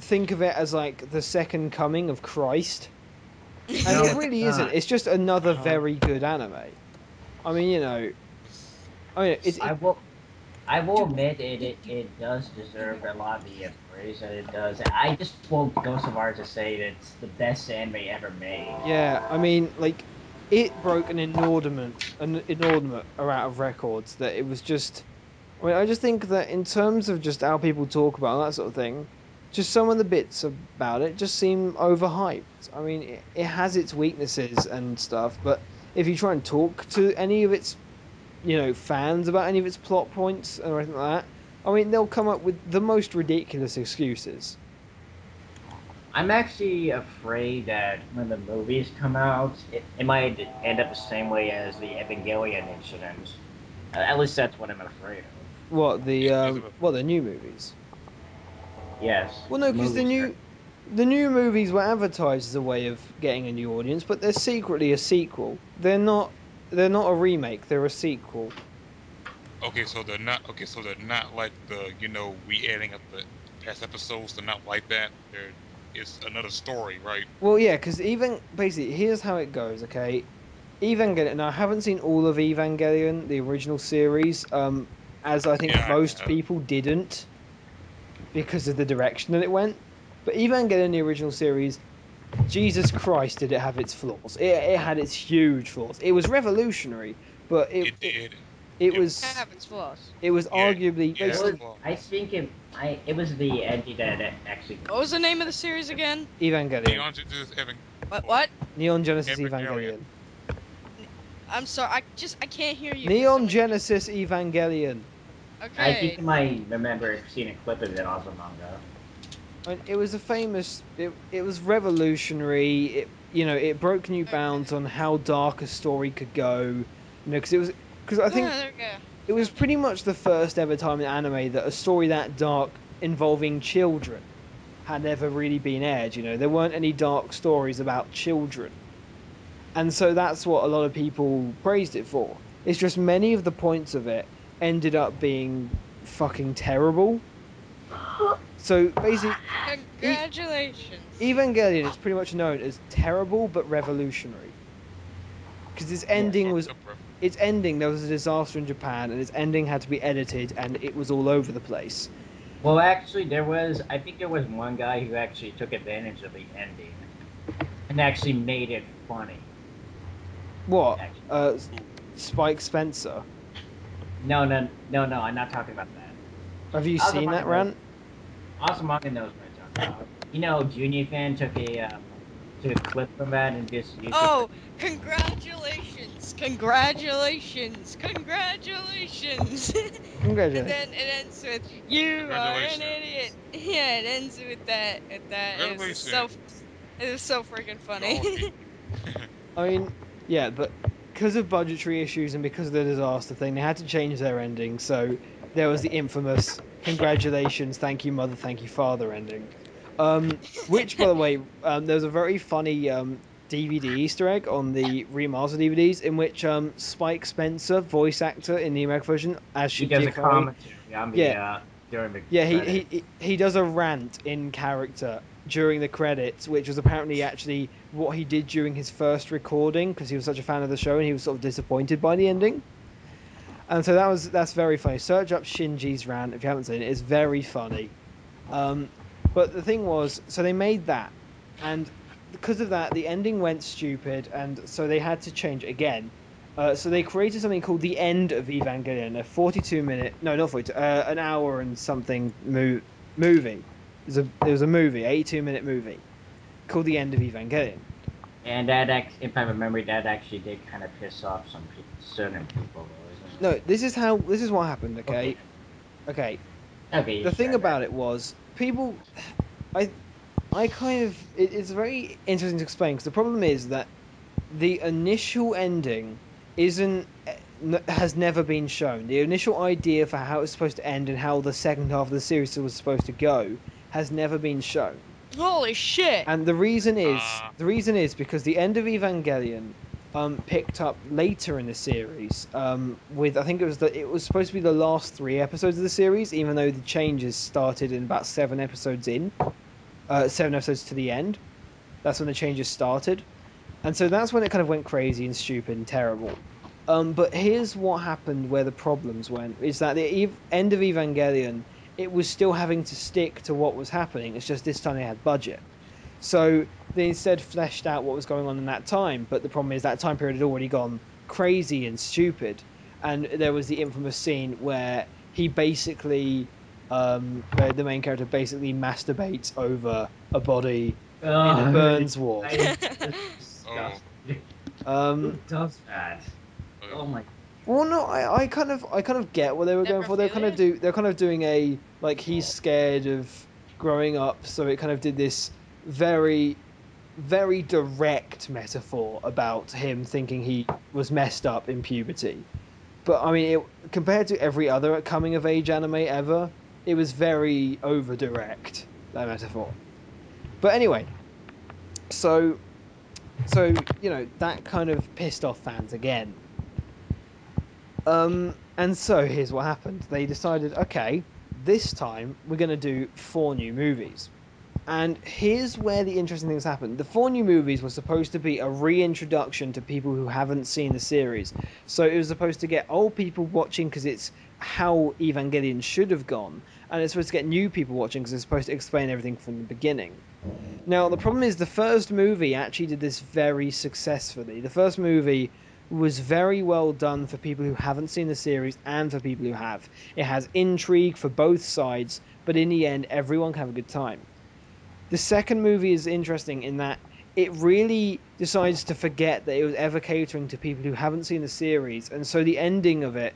think of it as like the second coming of Christ, and No, it it's really isn't. not. It's just another Uh-huh. very good anime. I mean, I mean, I will admit it does deserve a lot of the praise that it does. I just won't go so far as to say that it's the best anime ever made. yeah. I mean, like, it broke an inordinate amount of records that it was just. I mean, I just think that in terms of just how people talk about that sort of thing, just some of the bits about it just seem overhyped. I mean, it has its weaknesses and stuff, but if you try and talk to any of its, fans about any of its plot points or anything like that, I mean, they'll come up with the most ridiculous excuses. I'm actually afraid that when the movies come out, it might end up the same way as the Evangelion incident. At least that's what I'm afraid of. The new movies? Yes, Well, no, the because the movies are. new movies were advertised as a way of getting a new audience, but they're secretly a sequel. They're not a remake. They're a sequel. Okay, so they're not. Okay, so they're not like the re-adding of the past episodes. They're not like that. It's another story, right? Well, yeah, because even basically, here's how it goes. Okay, Evangelion. Now, I haven't seen all of Evangelion, the original series, as I think Yeah, most I have. people didn't because of the direction that it went. But Evangelion, the original series, Jesus Christ, did it have its flaws? It had its huge flaws. It was revolutionary, but it It it, did. it It, was Have its flaws. it was yeah, arguably yeah, It it's was. basically I flaws. think it was the ending that actually. What was the name of the series again? Evangelion, Neon Genesis What? Neon Genesis Evangelion. Evangelion, I'm sorry. I can't hear you for some Neon reason. Genesis Evangelion. I think Okay. you might remember seeing a clip of it on the manga. I mean, it was a famous. It was revolutionary. It broke new bounds Okay. on how dark a story could go. Because I Oh, think there we go. it was Found it. pretty much the first ever time in anime that a story that dark involving children had ever really been aired. There weren't any dark stories about children. And so that's what a lot of people praised it for. It's just many of the points of it ended up being fucking terrible. So basically, e- Congratulations. Evangelion is pretty much known as terrible but revolutionary because its Yeah. ending was Fucked up, bro. its ending there was a disaster in Japan and its ending had to be edited and it was all over the place. Well, actually, there was. I think there was one guy who actually took advantage of the ending and actually made it funny. What? Actually, Spike Spencer. no. I'm not talking about that. Have you seen Azumanga that knows. rant? Azumanga knows what I'm talking about. Junior fan took a clip from that and just used it for. Oh, congratulations! Congratulations! Congratulations! And then Congratulations. it ends with "You are an idiot." Congratulations. Yeah, it ends with that. With that, it was just so. Congratulations. It was so freaking funny. Dog meat. I mean, yeah, but because of budgetary issues and because of the disaster thing, they had to change their ending. So there was the infamous "Congratulations, thank you, mother, thank you, father" ending. Which, by the way, there was a very funny DVD Easter egg on the remastered DVDs in which Spike Spencer, voice actor in the American version, as He should does Jim a Carrey, commentary on yeah, the during the yeah, credits. he does a rant in character during the credits, which was apparently actually what he did during his first recording because he was such a fan of the show and he was sort of disappointed by the ending. And so that's very funny. Search up Shinji's rant if you haven't seen it. It's very funny. Um, but the thing was, so they made that, and because of that, the ending went stupid, and so they had to change it again. So they created something called the End of Evangelion, a 42-minute, no, not 42, an hour and something movie. It was a movie, 82-minute movie called the End of Evangelion. And if I remember, that actually did kind of piss off some certain people, though, isn't No, this is what happened. it? Okay. Okay. Okay, you The thing start about it was people, I, I kind of, it's very interesting to explain because the problem is that the initial ending isn't has never been shown. The initial idea for how it's supposed to end and how the second half of the series was supposed to go has never been shown. Holy shit! And the reason is because the end of Evangelion picked up later in the series with I think it was supposed to be the last 3 episodes of the series, even though the changes started in about 7 episodes in, 7 episodes to the end. That's when the changes started. And so that's when it kind of went crazy and stupid and terrible. But here's what happened where the problems went is that the end of Evangelion, it was still having to stick to what was happening. It's just this time they had budget. So they instead fleshed out what was going on in that time. But the problem is that time period had already gone crazy and stupid. And there was the infamous scene where he basically, where the main character basically masturbates over a body in a Burns ward. It's Oh, disgusting. Who Um, does that? oh, Oh my. well, no, I kind of get what they were going for. Necrophilia? They're kind of doing a like he's scared of growing up, so it kind of did this very, very direct metaphor about him thinking he was messed up in puberty. But I mean, compared to every other coming of age anime ever, it was very over direct, that metaphor. But anyway, so that kind of pissed off fans again. And so here's what happened. They decided, okay, this time we're going to do 4 new movies. And here's where the interesting things happened. The 4 new movies were supposed to be a reintroduction to people who haven't seen the series. So it was supposed to get old people watching because it's how Evangelion should have gone. And it's supposed to get new people watching because it's supposed to explain everything from the beginning. Now, the problem is the first movie actually did this very successfully. The first movie was very well done for people who haven't seen the series and for people who have. It has intrigue for both sides, but in the end, everyone can have a good time. The second movie is interesting in that it really decides to forget that it was ever catering to people who haven't seen the series, and so the ending of it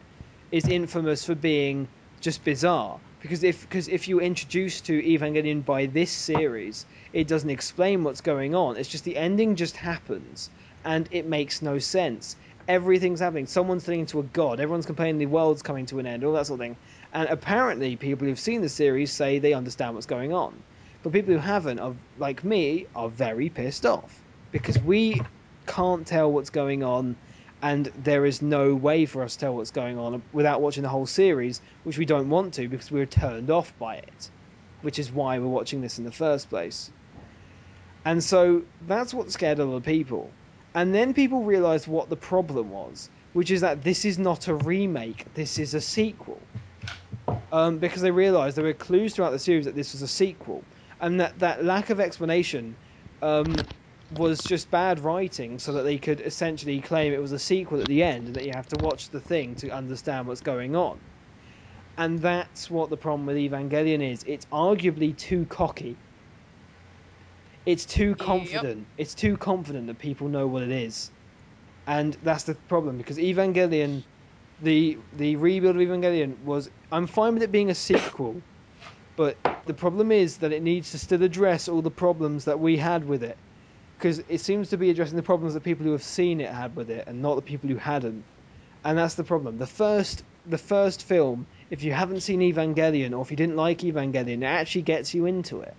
is infamous for being just bizarre. Because if you're introduced to Evangelion by this series, it doesn't explain what's going on. It's just the ending just happens, and it makes no sense. Everything's happening. Someone's turning into a god. Everyone's complaining the world's coming to an end. All that sort of thing. And apparently, people who've seen the series say they understand what's going on. But people who haven't, like me, are very pissed off because we can't tell what's going on, and there is no way for us to tell what's going on without watching the whole series, which we don't want to because we're turned off by it, which is why we're watching this in the first place. And so that's what scared a lot of people. And then people realized what the problem was, which is that this is not a remake, this is a sequel. Because they realized there were clues throughout the series that this was a sequel, and that lack of explanation was just bad writing, so that they could essentially claim it was a sequel at the end, and that you have to watch the thing to understand what's going on. And that's what the problem with Evangelion is. It's arguably too cocky. It's too Yep. confident. It's too confident that people know what it is, and that's the problem. Because Evangelion, the rebuild of Evangelion was. I'm fine with it being a sequel, but the problem is that it needs to still address all the problems that we had with it. because it seems to be addressing the problems that people who have seen it had with it, and not the people who hadn't. And that's the problem. The first film, if you haven't seen Evangelion or if you didn't like Evangelion, it actually gets you into it.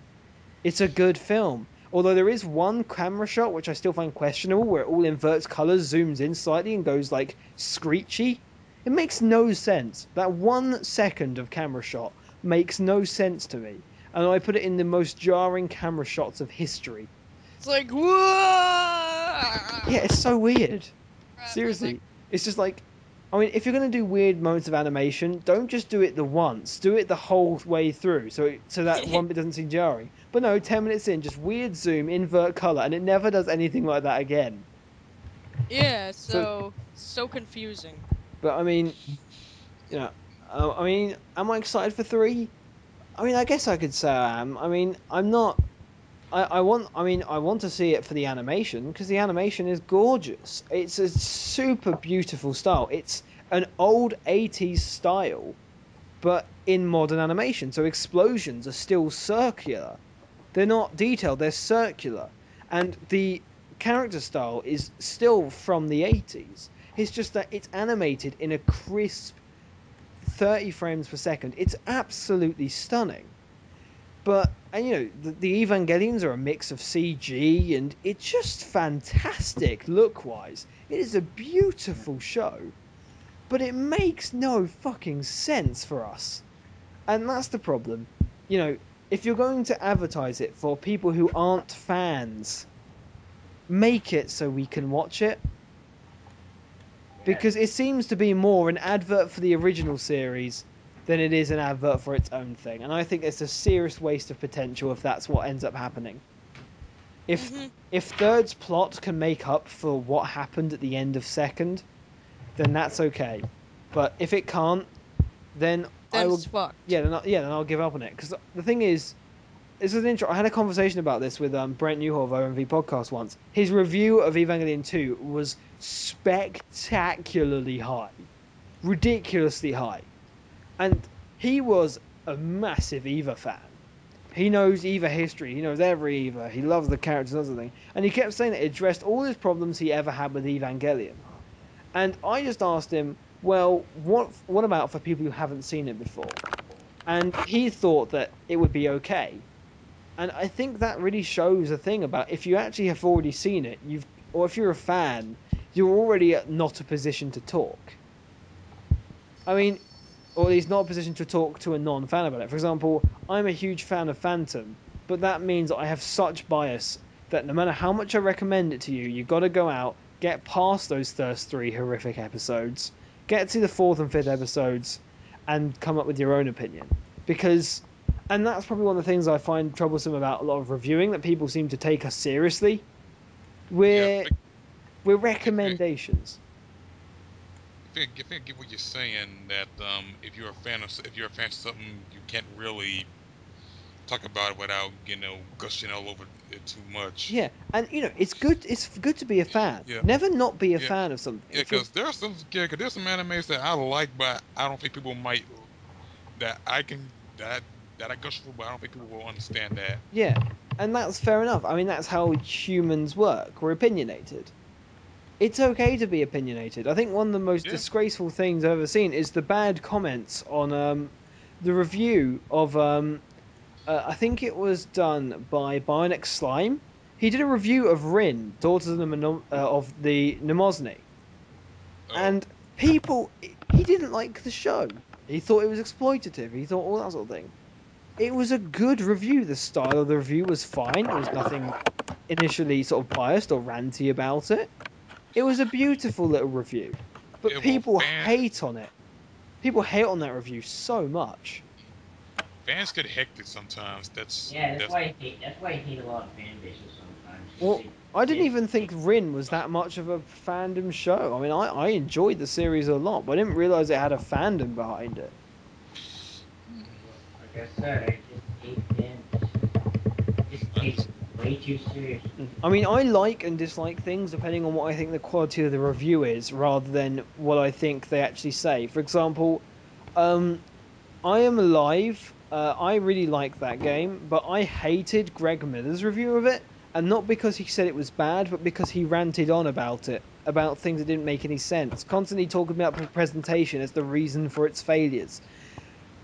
It's a good film. Although there is one camera shot which I still find questionable, where it all inverts colors, zooms in slightly, and goes like screechy. It makes no sense. That 1 second of camera shot makes no sense to me, and I put it in the most jarring camera shots of history. It's like, whoa! Yeah, it's so weird. Crap, Seriously, it's just like, I mean, if you're gonna do weird moments of animation, don't just do it the once. Do it the whole way through, so that one bit doesn't seem jarring. But no, 10 minutes in, just weird zoom, invert color, and it never does anything like that again. Yeah, So, so confusing. but I mean, you know, I mean, am I excited for three? I mean, I guess I could say I am. I mean, I'm not. I want to see it for the animation because the animation is gorgeous. It's a super beautiful style. It's an old 80s style, but in modern animation. So explosions are still circular. They're not detailed, they're circular. And the character style is still from the 80s. It's just that it's animated in a crisp 30 frames per second. It's absolutely stunning. But, and the Evangelions are a mix of CG, and it's just fantastic look wise. It is a beautiful show, but it makes no fucking sense for us. And that's the problem. If you're going to advertise it for people who aren't fans, make it so we can watch it. Because it seems to be more an advert for the original series than it is an advert for its own thing. And I think it's a serious waste of potential if that's what ends up happening. If Mhm. if Third's plot can make up for what happened at the end of Second, then that's okay. But if it can't, then I Then will. it's fucked. Yeah, then I'll give up on it. Because the thing is, this is I had a conversation about this with Brent Newhall of OMV Podcast once. His review of Evangelion 2 was spectacularly high, ridiculously high, and he was a massive Eva fan. He knows Eva history. He knows every Eva. He loves the characters and everything. And he kept saying that it addressed all his problems he ever had with Evangelion. And I just asked him, well, what about for people who haven't seen it before? And he thought that it would be okay. And I think that really shows a thing about if you actually have already seen it, or if you're a fan, you're already not a position to talk. I mean, or he's not a position to talk to a non-fan about it. For example, I'm a huge fan of Phantom, but that means I have such bias that no matter how much I recommend it to you, you've got to go out, get past those first three horrific episodes, get to the fourth and fifth episodes, and come up with your own opinion. And that's probably one of the things I find troublesome about a lot of reviewing, that people seem to take us seriously. Yeah, We're if you recommendations. if I get what you're saying, that if you're a fan of something, you can't really talk about it without gushing all over it too much. Yeah, and it's good. It's good to be a fan. Yeah, Never not be a yeah, fan of something. yeah. If you're, Cause there's some animes that I like, but I don't think people might that I can that I gush for, but I don't think people will understand that. yeah, and that's fair enough. I mean, that's how humans work. We're opinionated. It's okay to be opinionated. I think one of the most Yeah. disgraceful things I've ever seen is the bad comments on the review of I think it was done by Bionic Slime. He did a review of Rin, Daughters of the Mnemosyne, Oh, and he didn't like the show. He thought it was exploitative. He thought all that sort of thing. It was a good review. The style of the review was fine. There was nothing initially sort of biased or ranty about it. It was a beautiful little review. But yeah. Well, people hate on it. People hate on that review so much. fans get hectic sometimes. Yeah, That's that's why I hate a lot of fan bases sometimes. 'Cause Well, I didn't they, even think Rin was that much of a fandom show. I mean, I enjoyed the series a lot, but I didn't realize it had a fandom behind it. like I said, I just hate fan bases. Just take understand. it way too seriously. I mean, I like and dislike things depending on what I think the quality of the review is, rather than what I think they actually say. For example, um, I Am Alive. I really like that game, but I hated Greg Miller's review of it, and not because he said it was bad, but because he ranted on about it, about things that didn't make any sense, constantly talking about presentation as the reason for its failures.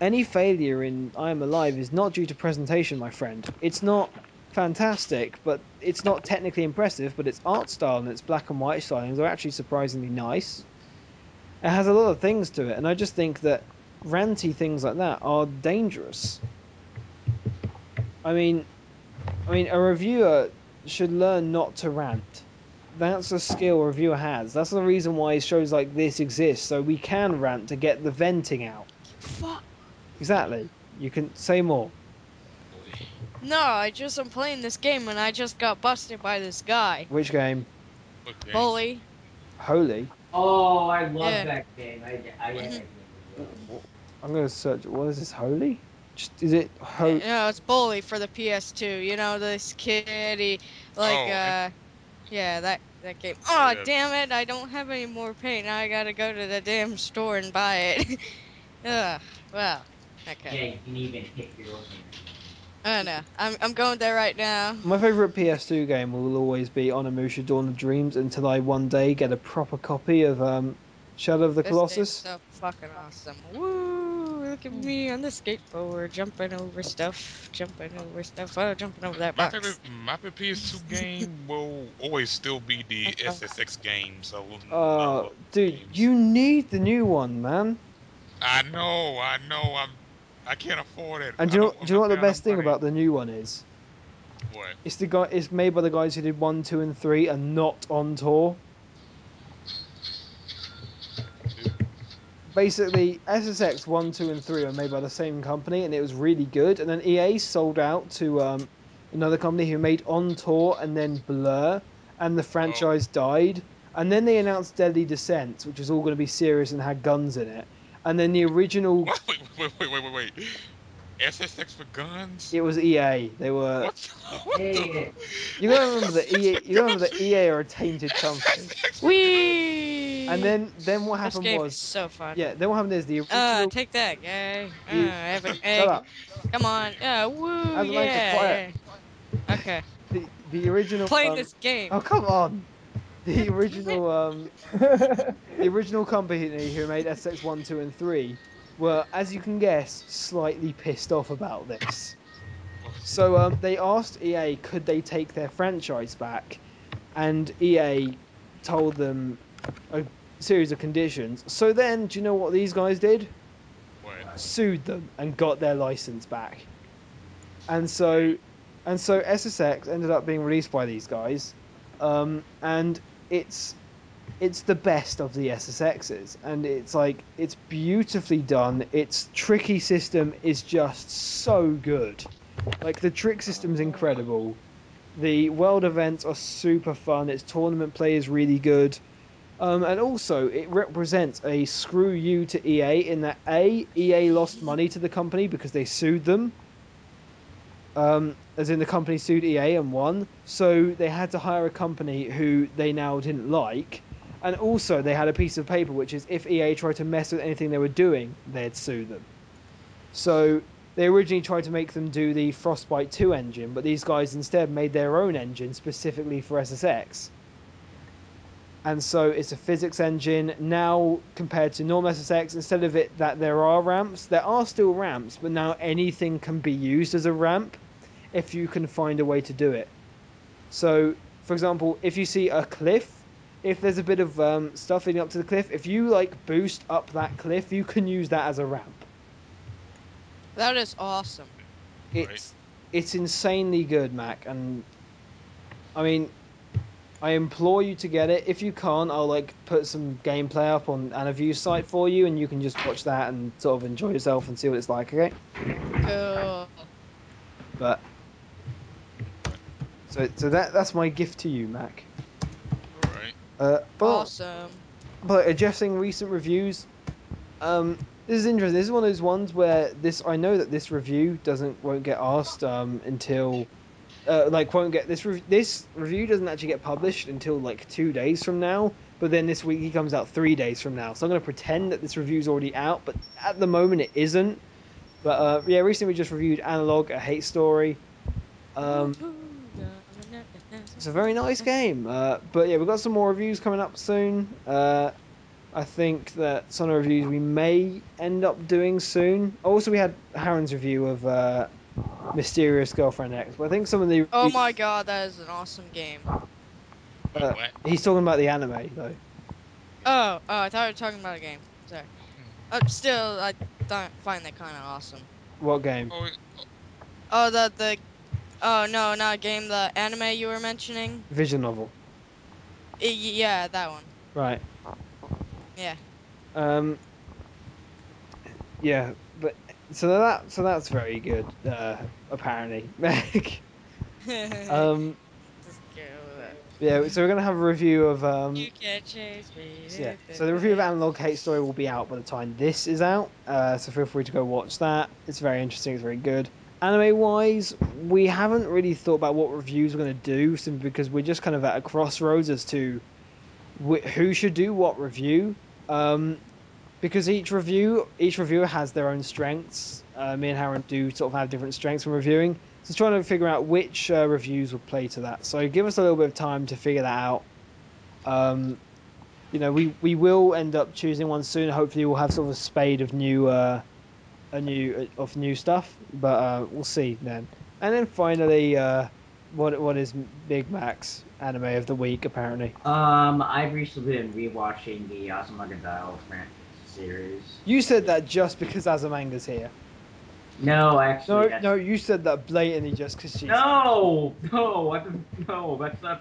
Any failure in I Am Alive is not due to presentation, my friend. It's not fantastic, but it's not technically impressive, but its art style and its black and white stylings are actually surprisingly nice. It has a lot of things to it, and I just think that ranty things like that are dangerous. I mean, a reviewer should learn not to rant. That's a skill a reviewer has. That's the reason why shows like this exist, so we can rant to get the venting out. Fuck. Exactly. You can say more. No, I'm playing this game and I just got busted by this guy. Which game? What game? Bully. Holy. Oh, I love Yeah. that game. I had that Mhm. game as well. I'm gonna search. What is this? Holy? Just is it No, it's Bully for the PS2. You know, this kid, he, like, Oh, and yeah, that game. oh Oh, yeah. damn it, I don't have any more paint. Now I gotta go to the damn store and buy it. Ugh, well, okay. Yeah, you can even hit girls in that game. I don't know. I'm going there right now. My favorite PS2 game will always be Onimusha Dawn of Dreams until I one day get a proper copy of Shadow of the This game's Colossus. so fucking awesome. Woo! Look at me on the skateboard, jumping over stuff, oh, jumping over that box. My favorite PS2 game will always still be the SSX games. I love Dude, games. you need the new one, man. I know. I can't afford it. And I don't. I'm do you know not what the paying enough best thing money. about the new one is? What? It's made by the guys who did 1, 2, and 3 and not on tour. Basically, SSX 1, 2, and 3 are made by the same company, and it was really good. And then EA sold out to another company who made On Tour and then Blur, and the Oh, franchise died. And then they announced Deadly Descent, which was all going to be serious and had guns in it. And then the original, what? Wait. SSX for guns? it was EA. They were. What? What the? Hey, You gotta remember that EA. You gotta remember that SSX, EA are a tainted company. SSX for guns? And Whee! then what This happened game is was, so fun. yeah. Then what happened is the original. Take that, yay. I The have an shut egg. up, Come on. Woo, Azamanka, quiet. yeah. Okay. The original Playing this game. oh come on, the original the original company who made SX 1, 2, and 3 were, as you can guess, slightly pissed off about this. So they asked EA could they take their franchise back, and EA told them a series of conditions. So then, do you know what these guys did? What? Sued them and got their license back. And so SSX ended up being released by these guys, and it's the best of the SSXs, and it's beautifully done. Its tricky system is just so good. Like the trick system's incredible. The world events are super fun. Its tournament play is really good. And also, it represents a screw you to EA in that EA lost money to the company because they sued them, as in the company sued EA and won. So they had to hire a company who they now didn't like, and also they had a piece of paper which is if EA tried to mess with anything they were doing, they'd sue them. So they originally tried to make them do the Frostbite 2 engine, but these guys instead made their own engine specifically for SSX. And so it's a physics engine now compared to normal SSX. Instead of it that there are ramps, there are still ramps, but now anything can be used as a ramp if you can find a way to do it. So, for example, if you see a cliff, if there's a bit of stuff leading up to the cliff, if you like boost up that cliff, you can use that as a ramp. That is awesome. Right. It's insanely good, Mac, and I mean, I implore you to get it. If you can't, I'll like put some gameplay up on Aniview site for you, and you can just watch that and sort of enjoy yourself and see what it's like. Okay. Cool. But so that's my gift to you, Mac. All right. Awesome. But addressing recent reviews, this is interesting. This is one of those ones where I know that this review won't get asked until won't get this review doesn't actually get published until like 2 days from now. But then this week he comes out 3 days from now. So I'm gonna pretend that this review's already out, but at the moment it isn't. But yeah, recently we just reviewed Analog: A Hate Story. it's a very nice game. But yeah, we've got some more reviews coming up soon. I think that some of the reviews we may end up doing soon. Also, we had Harren's review of Mysterious Girlfriend X. But I think some of the Oh my god, that is an awesome game. Wait, what? he's talking about the anime though. Oh, I thought you were talking about a game. Sorry. Hmm. Still, I find that kind of awesome. What game? Oh, Oh, oh no, not a game. The anime you were mentioning. Visual novel. Yeah, that one. Right. Yeah. Um. Yeah. But so that's very good. Apparently. um. Just go. Yeah. So we're gonna have a review of You can't chase me. So the review of Analog Hate Story will be out by the time this is out. So feel free to go watch that. It's very interesting. It's very good. Anime wise, we haven't really thought about what reviews we're going to do, simply because we're just kind of at a crossroads as to who should do what review. Because each reviewer has their own strengths. Me and Harren do sort of have different strengths when reviewing. So trying to figure out which reviews will play to that. So give us a little bit of time to figure that out. We will end up choosing one soon. Hopefully, we'll have sort of a spade of new stuff, but we'll see then. And then finally, what is Big Mac's anime of the week? Apparently, I've recently been rewatching the Azumanga Dial series. you said that just because Azamanga's here. No, actually, No, you said that blatantly just because she's. No, no, that's not.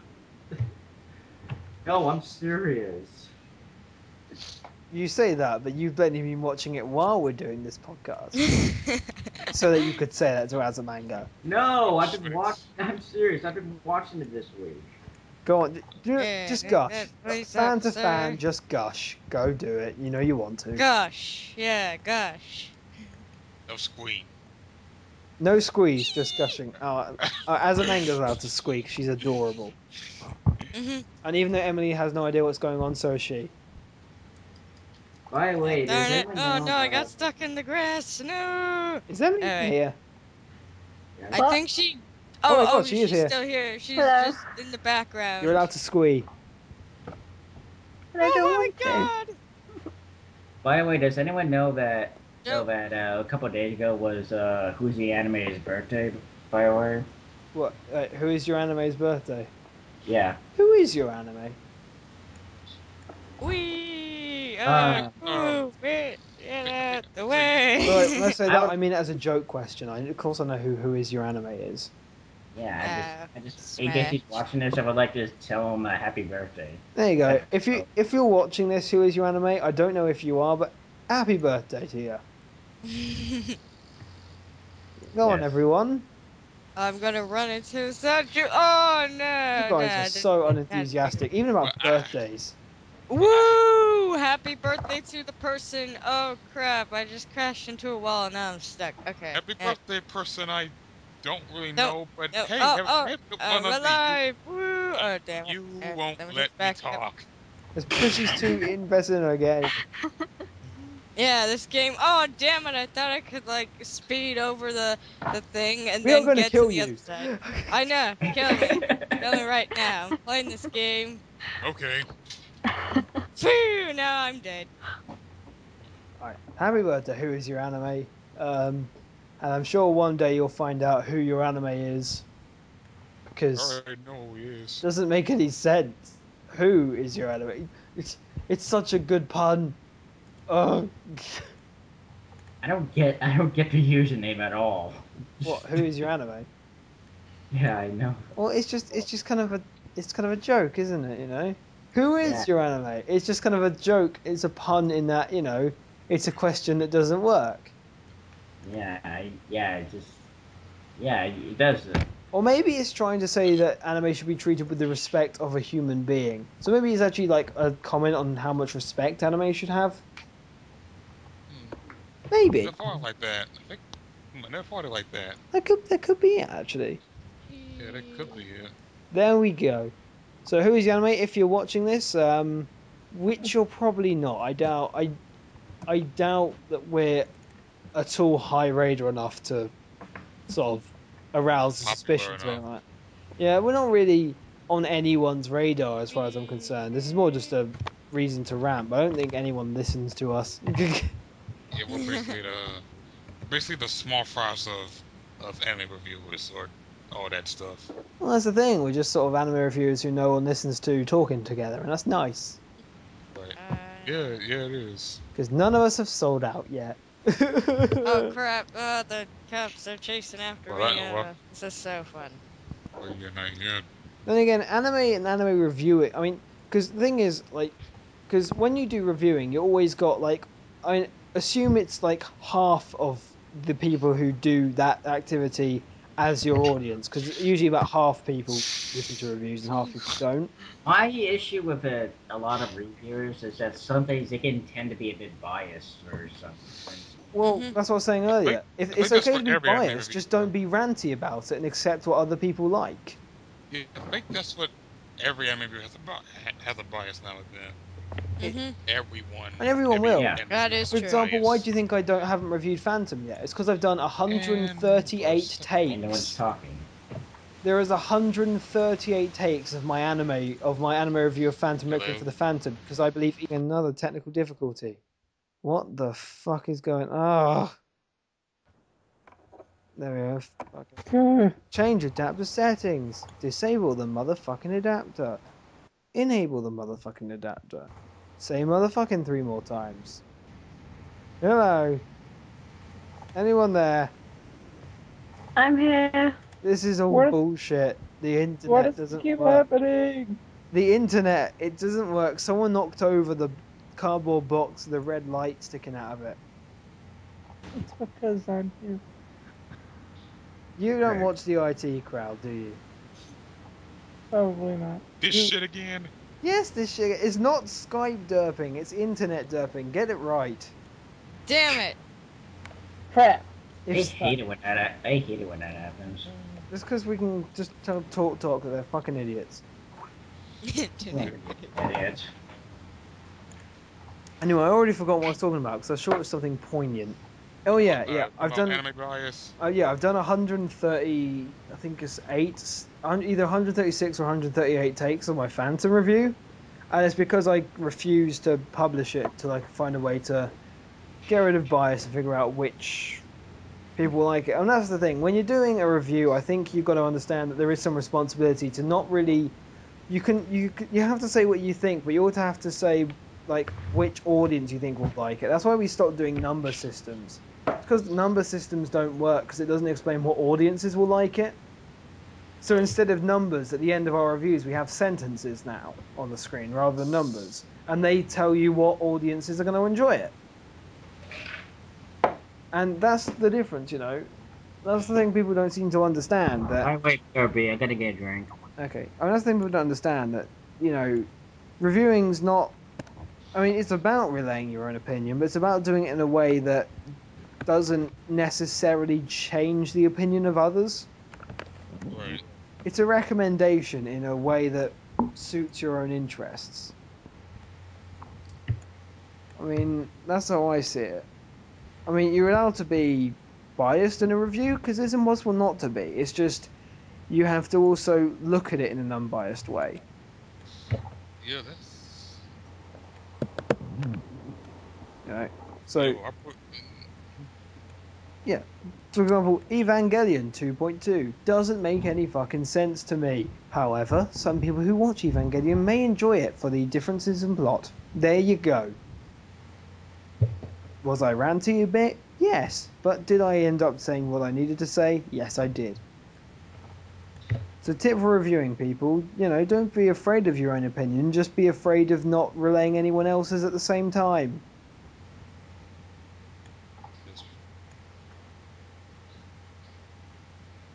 No, I'm serious. You say that, but you've blatantly been watching it while we're doing this podcast, so that you could say that to Azamanga. No, I'm serious. I've been watching it this week. Go on, Yeah, just gush. please Fan up, to fan, sir. just gush. Go do it. You know you want to. Gosh, yeah, gosh. no squeak. No squeeze, just gushing. Azamanga's allowed to squeak. She's adorable. Mhm. And even though Emily has no idea what's going on, so is she. By the way, does Darn it! anyone Oh know no, I got stuck in the grass. No. Is Emily Alright. here? I What? think she. Oh my Oh, god, she is she's here. still here. She's Hello. just in the background. You're allowed to squee. But I don't Oh want to. my god! By the way, does anyone know that Nope. a couple of days ago was Who's the Animator's birthday? By the way, What? Who is your anime's birthday? yeah. Who is your anime? Wee! Um, Move it! Get out the so you, Sorry, way! when I say I that, would- I mean it as a joke question. Of course, I know who is your anime is. Yeah, I just in case Smash. he's watching this, I would like to tell him a happy birthday. There you go. Yeah. If you're watching this, who is your anime? I don't know if you are, but happy birthday to you. Go on, Yes. everyone. I'm gonna run into such a. Oh no! You guys no, are so unenthusiastic, even well, about birthdays. Woo! Happy birthday to the person. Oh crap! I just crashed into a wall and now I'm stuck. Okay. happy birthday, person I don't really No. know, but No. hey, Oh. Oh. no, I'm no, alive. Woo! uh, Oh damn it. you won't Let me let just me back up. talk. It's because she's too invested in her game. Yeah, this game. Oh damn it! I thought I could like speed over the thing and We are then going to get to kill the other you. side. I know. Kill me. Kill me right now. I'm playing this game. Okay, Phew! Now I'm dead. Alright, happy birthday. Who is your anime? And I'm sure one day you'll find out who your anime is, because all right, no, yes. it doesn't make any sense. Who is your anime? It's such a good pun. Oh, I don't get the username at all. what? Who is your anime? Yeah, I know. Well, it's just kind of a joke, isn't it? You know, who is Yeah. your anime? It's just kind of a joke. It's a pun in that it's a question that doesn't work. It does. Or maybe it's trying to say that anime should be treated with the respect of a human being. So maybe it's actually like a comment on how much respect anime should have. Hmm. Maybe Never thought like that. I think I never thought it like that. that could be it actually. Yeah, that could be it. There we go. So who is the anime? If you're watching this, which you're probably not. I doubt that we're at all high raider enough to sort of arouse Popular suspicions or enough. anything like that. Yeah, we're not really. on anyone's radar as far as I'm concerned. This is more just a reason to rant, but I don't think anyone listens to us. Yeah, we're basically the small fries of anime reviewers or all that stuff. Well, that's the thing. We're just sort of anime reviewers who no one listens to talking together, and that's nice. Right. Yeah, it is. Because none of us have sold out yet. Oh crap! The cops are chasing after Well, me. well, This is so fun. well, yeah, not yet. Then again, anime and anime reviewing. I mean, because the thing is, like, because when you do reviewing, you always got like, I mean, assume it's like half of the people who do that activity as your audience, because usually about half people listen to reviews and half people don't. My issue with a lot of reviewers is that sometimes they can tend to be a bit biased for some reason. Well, Mhm. that's what I was saying I think earlier. If I it's think that's okay for to be every anime biased, just don't reviewer. be ranty about it and accept what other people like. Yeah, I think that's what every anime reviewer has a bias now and then. It, Mhm. and everyone Every will. Yeah. anime That reviewer is For has a true. example, why bias. do you think I haven't reviewed Phantom yet? It's because I've done And for 138 And no one's takes. talking. There is 138 takes of my anime review of Phantom Requiem for hello. the Phantom because I believe even another technical difficulty. What the fuck is going? Oh, there we go. Okay. Change adapter settings. Disable the motherfucking adapter. Enable the motherfucking adapter. Say motherfucking 3 more times. Hello. Anyone there? I'm here. This is all What? bullshit. The Why internet does it doesn't keep work. happening? The internet, it doesn't work. Someone knocked over the cardboard box with the red light sticking out of it. It's because I'm here. You don't Right. watch the IT crowd, do you? Probably not. This You shit again. Yes, this shit is not Skype derping, it's internet derping. Get it right. Damn it! Crap. If I hate it when that happens. Just because we can just talk that they're fucking idiots. You're an idiot. Anyway, I already forgot what I was talking about because I thought it was something poignant. Oh yeah, yeah. I've About done anime bias. Yeah, I've done 130. I think it's either 136 or 138 takes of my Phantom review, and it's because I refuse to publish it till I can find a way to get rid of bias and figure out which people like it. And that's the thing. When you're doing a review, I think you've got to understand that there is some responsibility to not really. You have to say what you think, but you also have to say like which audience you think will like it. That's why we stopped doing number systems. It's because number systems don't work because it doesn't explain what audiences will like it. So instead of numbers at the end of our reviews, we have sentences now on the screen rather than numbers, and they tell you what audiences are going to enjoy it. And that's the difference, you know. That's the thing people don't seem to understand. That Wait, Kirby, I gotta get a drink. okay, I mean that's the thing people don't understand that you know, reviewing's not. I mean, it's about relaying your own opinion, but it's about doing it in a way that doesn't necessarily change the opinion of others. Right. It's a recommendation in a way that suits your own interests. I mean, that's how I see it. I mean, you're allowed to be biased in a review because it's impossible not to be. It's just you have to also look at it in an unbiased way. Yeah, that's. You know? Yeah, So, well, I put. yeah. For example, Evangelion 2.2 doesn't make any fucking sense to me. However, some people who watch Evangelion may enjoy it for the differences in plot. There you go. Was I ranty a bit? Yes. But did I end up saying what I needed to say? Yes, I did. So, tip for reviewing people, you know, don't be afraid of your own opinion, just be afraid of not relaying anyone else's at the same time. This,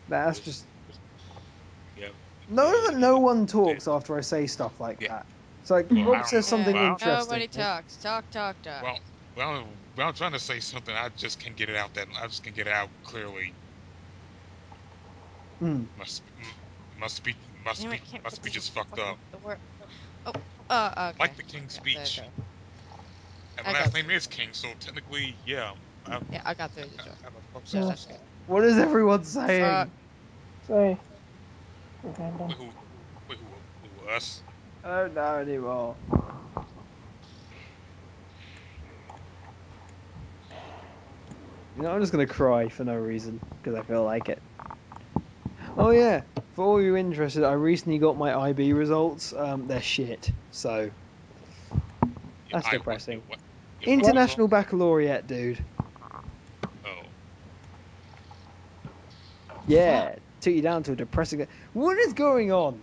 That's this, just. yeah, No, yeah, no one yeah, talks after I say stuff like yeah. that. It's like, Well, I Rob don't says know. something interesting. Nobody talks. Talk, talk, talk. Well, well, I'm trying to say something. I just can't get it out. That I just can't get it out clearly. Hmm. My sp- my speech, my Damn it! speech, I can't my put this speech in is fucked fucking up. the word. Oh. Okay. Like the King's Yeah. There you speech, go. and my I last got name through. is King, so technically, yeah, Yeah, I got through the door. I have a fucked So up Yeah. that's speech. good. What is everyone Fuck. saying? Say. Random. Wait, who? Wait, who? Us. I don't know anymore. You know, I'm just gonna cry for no reason because I feel like it. Oh yeah, for all you interested, I recently got my IB results. They're shit. So that's depressing. What? What result? International Baccalaureate, dude. Oh. Yeah, took you down to a depressing. What is going on?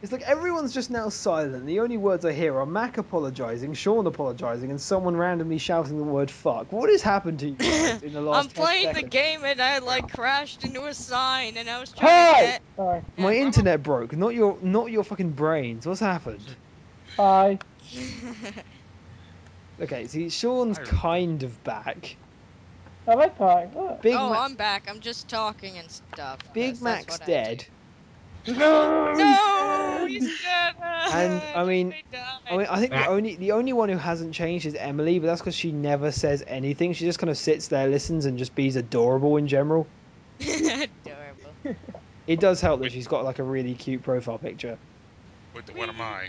It's like everyone's just now silent. The only words I hear are Mac apologizing, Sean apologizing, and someone randomly shouting the word "fuck." What has happened to you guys in the I'm last 10 playing the seconds? game and I like crashed into a sign and I was trying to Hi! get. Hi. My Yeah. internet broke, not your fucking brains. What's happened? Hi. Okay, see, Sean's I kind of back. I like pie. Look. Big Oh, Mac, I'm back. I'm just talking and stuff. Big 'Cause that's Mac's what I dead, do. No, he's No, dead. he's dead. and I mean, They I died. mean, I think the only one who hasn't changed is Emily, but that's because she never says anything. She just kind of sits there, listens, and just be's adorable in general. Adorable. It does help that wait, she's got like a really cute profile picture. what am I?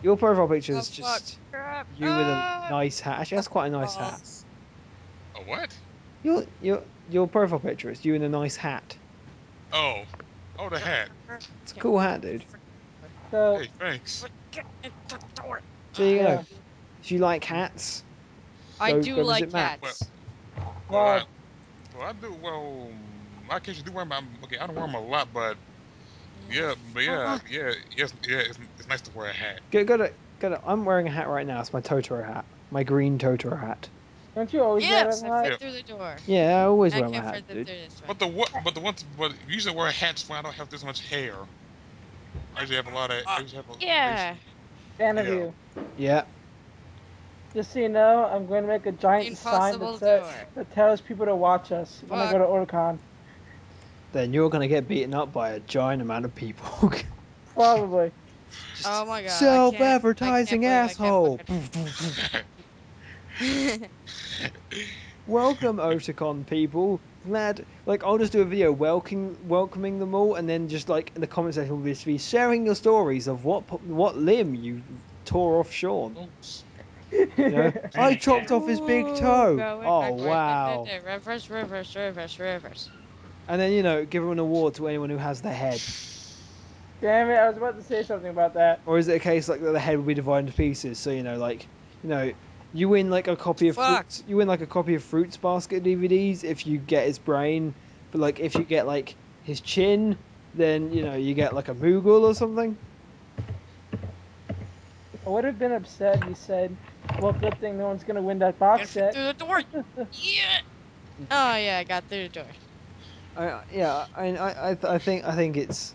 Your profile picture Oh is fuck! just Crap! you with a nice hat. Actually, that's quite a nice hat. Balls. A what? Your profile picture is you in a nice hat. Oh. Oh, the hat. It's a cool hat, dude. So, Hey, thanks. Get in the door. There you yeah. go. If you like hats, I do go like visit Matt. Well, cats. well, Rob. I do. Well, I occasionally do wear them. Okay, I don't wear them a lot, but yeah, Fuck. it's nice to wear a hat. Go to. I'm wearing a hat right now. It's my Totoro hat. My green Totoro hat. Don't you always wear Yes, that I hat? fit Yeah, through the door. Yeah, I always I wear my can't hat, fit through dude. this way. but usually I wear hats when I don't have this much hair. I usually have a lot of. I usually have a. I Yeah. usually, yeah. Aniview. Yeah. Just so you know, I'm going to make a giant sign Impossible door. that tells people to watch us when I Fuck. go to Otakon. Then you're gonna get beaten up by a giant amount of people. Probably. Just Oh my god, I can't self-advertising believe I can't asshole. fucking. Welcome, Otakon people. Glad, like, I'll just do a video welcoming them all, and then just like in the comment section will just be sharing your stories of what limb you tore off Sean. Oops. You know, I chopped off his big Ooh, toe. going Oh backward. wow! Reverse, reverse, reverse, reverse. And then give an award to anyone who has the head. Damn it, I was about to say something about that. Or is it a case like that the head will be divided into pieces? So you win like a copy of Fuck. fruits. You win like a copy of Fruits Basket DVDs if you get his brain, but like if you get like his chin, then you get like a Moogle or something. I would have been upset if you said, well, good thing no one's going to win that Gotta box fit set. through the door. Yeah. Oh yeah, I got through the door. I think it's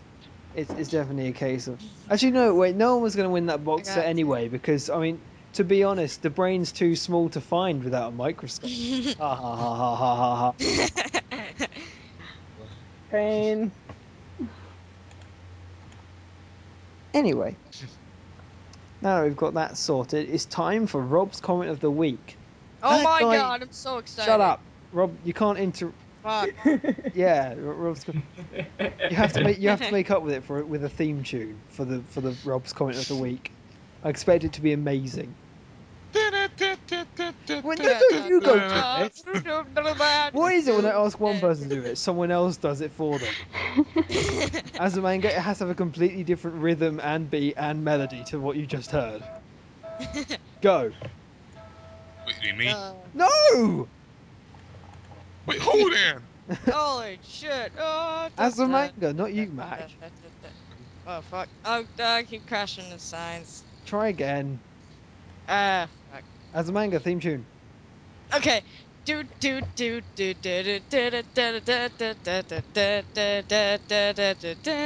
definitely a case of actually no wait no one was going to win that I box set got anyway because I mean to be honest the brain's too small to find without a microscope. Ha ha ha ha ha ha ha. Pain. Anyway, now that we've got that sorted, it's time for Rob's comment of the week. Oh That my guy, god, I'm so excited. shut up, Rob. You can't Fuck. Yeah, Rob's. You have to make up with it with a theme tune for the Rob's comment of the week. I expect it to be amazing. Well, no, you go do it. What is it when I ask one person to do it, someone else does it for them? As a manga, it has to have a completely different rhythm and beat and melody to what you just heard. Go. Wait, me? No! Wait, who then? Holy shit. Oh, As a manga, not you, Mac. Oh, fuck. Oh, I keep crashing the signs. Try again. Fuck. As a manga theme tune. Okay. Do do do do do do do do do do do do do do do do do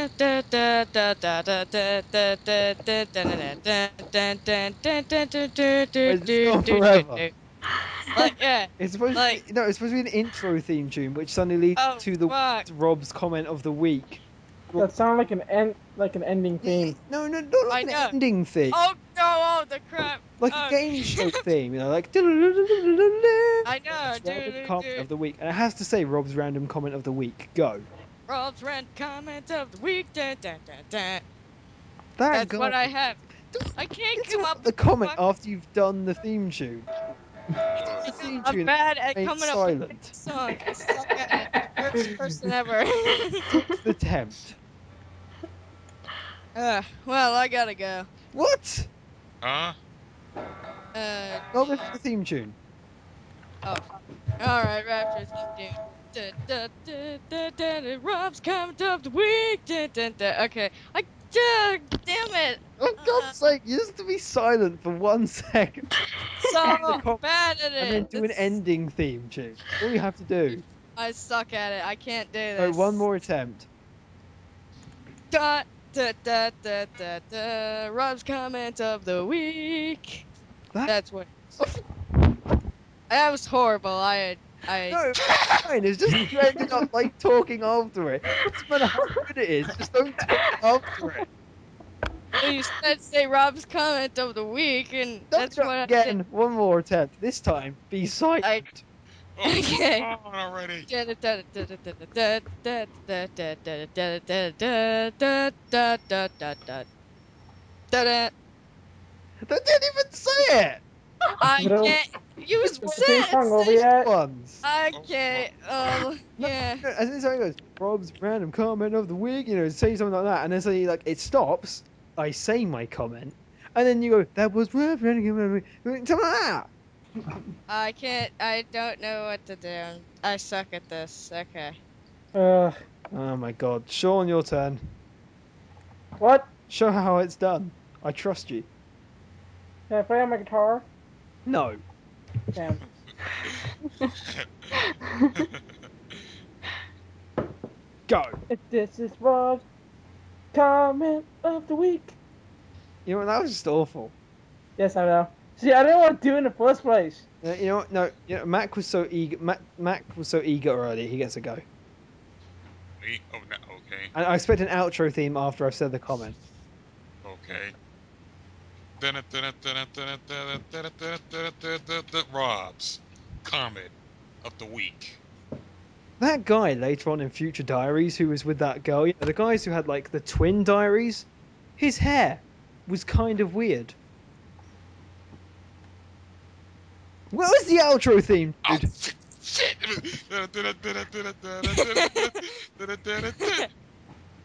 Wait, does this go on forever? like yeah, It's supposed to be like no. It's supposed to be an intro theme tune, which suddenly leads oh to the fuck. Rob's comment of the week. That sounded like an ending theme. No, not I like an know. ending theme, Oh no! Oh the crap. like a Oh. game show theme. Like I know. Rob's random comment of the week, and it has to say Rob's random comment of the week. Go. Rob's rant comment of the week. Da, da, da, da. That That's guy. what I have. I can't come up The with comment fuck- after you've done the theme tune. The Ugh. theme I'm tune bad at remains coming up with silent. songs. I suck at it. Worst person ever. Sixth attempt. Well, I gotta go. What? Huh? Not before the theme tune. Oh. Alright, Raptors theme tune. Rob's comment of the week. Okay. Damn it. For God's sake, you just have to be silent for 1 second. So comment bad at and then it. do an ending theme tune. All you have to do. I suck at it. I can't do Oh, this. one more attempt. Rob's comment of the week. That- That's what. That was horrible. I. No, it's fine. It's just you ended up like talking after it. Doesn't matter how good it is, just don't talk after it. Well, you said say Rob's comment of the week, and Don't that's try what I again. did. One more attempt. This time, be silent. Oh, Okay. come on already. They didn't even say it. I No. can't use Is the theme song over this. yet? Ones. I Oh, can't. No, Yeah. no, as in something goes, Rob's random comment of the week, say something like that, and then suddenly like it stops. I say my comment, and then you go, that was Rob's random comment of the week. Something like that. I can't. I don't know what to do. I suck at this. Okay. Uh, Oh my God, Sean, your turn. what? Show how it's done. I trust you. Can I play on my guitar? No. Damn. Go. If this is Rob's comment of the week. You know what? That was just awful. Yes, I know. See, I didn't want to do it in the first place. You know what? No. You know, Mac was so eager. Mac was so eager already. He gets a go. Me? Oh, no, okay. And I expect an outro theme after I've said the comment. Okay. Rob's comment of the week. That guy later on in Future Diaries who was with that girl, the guys who had like the twin diaries, his hair was kind of weird. What was the outro theme, Oh, dude? shit!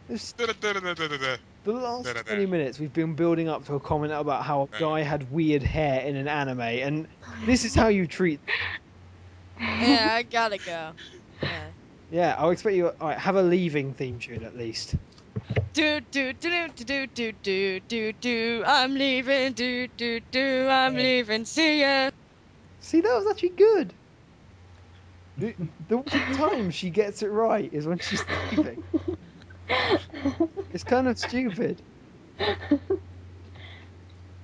This, the last 20 minutes we've been building up to a comment about how a guy had weird hair in an anime, and this is how you treat. Yeah, I gotta go. Yeah. Yeah, I'll expect you. All right, have a leaving theme tune at least. Do. I'm leaving. Do. I'm leaving. See ya. See, that was actually good. The one time she gets it right is when she's leaving. It's kind of stupid.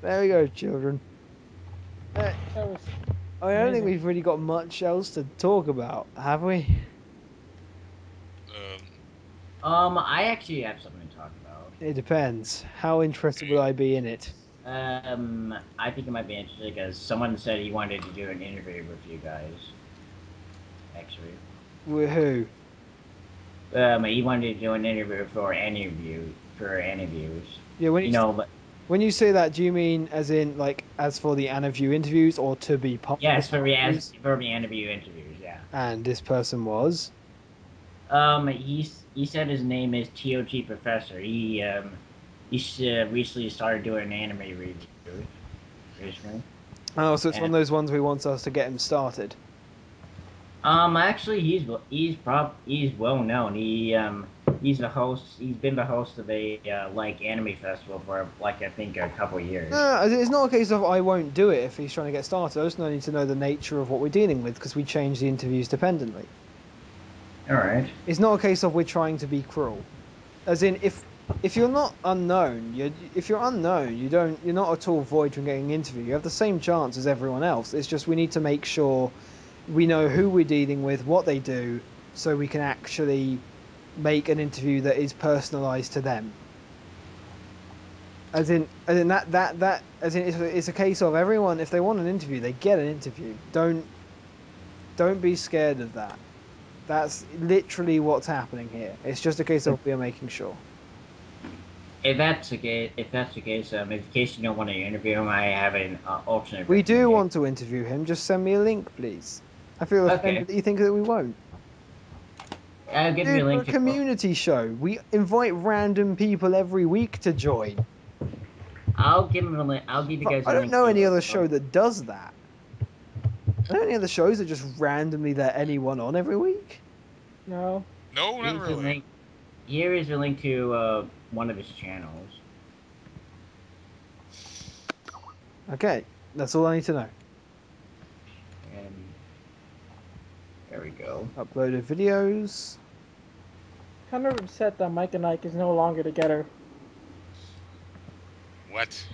There we go, children. That was I don't think amazing. we've really got much else to talk about, have we? I actually have something to talk about. It depends. How interested would I be in it? I think it might be interesting because someone said he wanted to do an interview with you guys. Actually, With who? he wanted to do an interview for Aniview, for Aniviews. Yeah, You know, but when you say that, do you mean as in like as for the Aniview interviews or to be part yes, of the interviews? for the Aniview interviews, yeah. And this person was? He said his name is TOT Professor. He recently started doing anime reviews recently. Oh, so it's one And, of those ones who wants us to get him started. actually, he's well known. He's the host. He's been the host of a like anime festival for like I think a couple years. No, it's not a case of I won't do it if he's trying to get started. I just need to know the nature of what we're dealing with because we change the interviews dependently. All right. It's not a case of we're trying to be cruel. As in, if you're not unknown, you're not at all void from getting an interview. You have the same chance as everyone else. It's just we need to make sure we know who we're dealing with, what they do, so we can actually make an interview that is personalised to them. As in that it's a case of everyone, if they want an interview, they get an interview. Don't be scared of that. That's literally what's happening here. It's just a case of we are making sure. if that's the case, in case you don't want to interview him, I have an alternate We do recommendation. want to interview him. Just send me a link, please. I feel offended Okay. that you think that we won't. I'll give you Dude, a we're a link to. community show. We invite random people every week to join. I'll give him a link. I'll give you guys a I don't link know any to. other show that does that. Are there any other shows that just randomly let anyone on every week? No. No, not Here's the really. link. Here is the link to one of his channels. Okay, that's all I need to know. And there we go. Uploaded videos. Kind of upset that Mike and Ike is no longer together. What?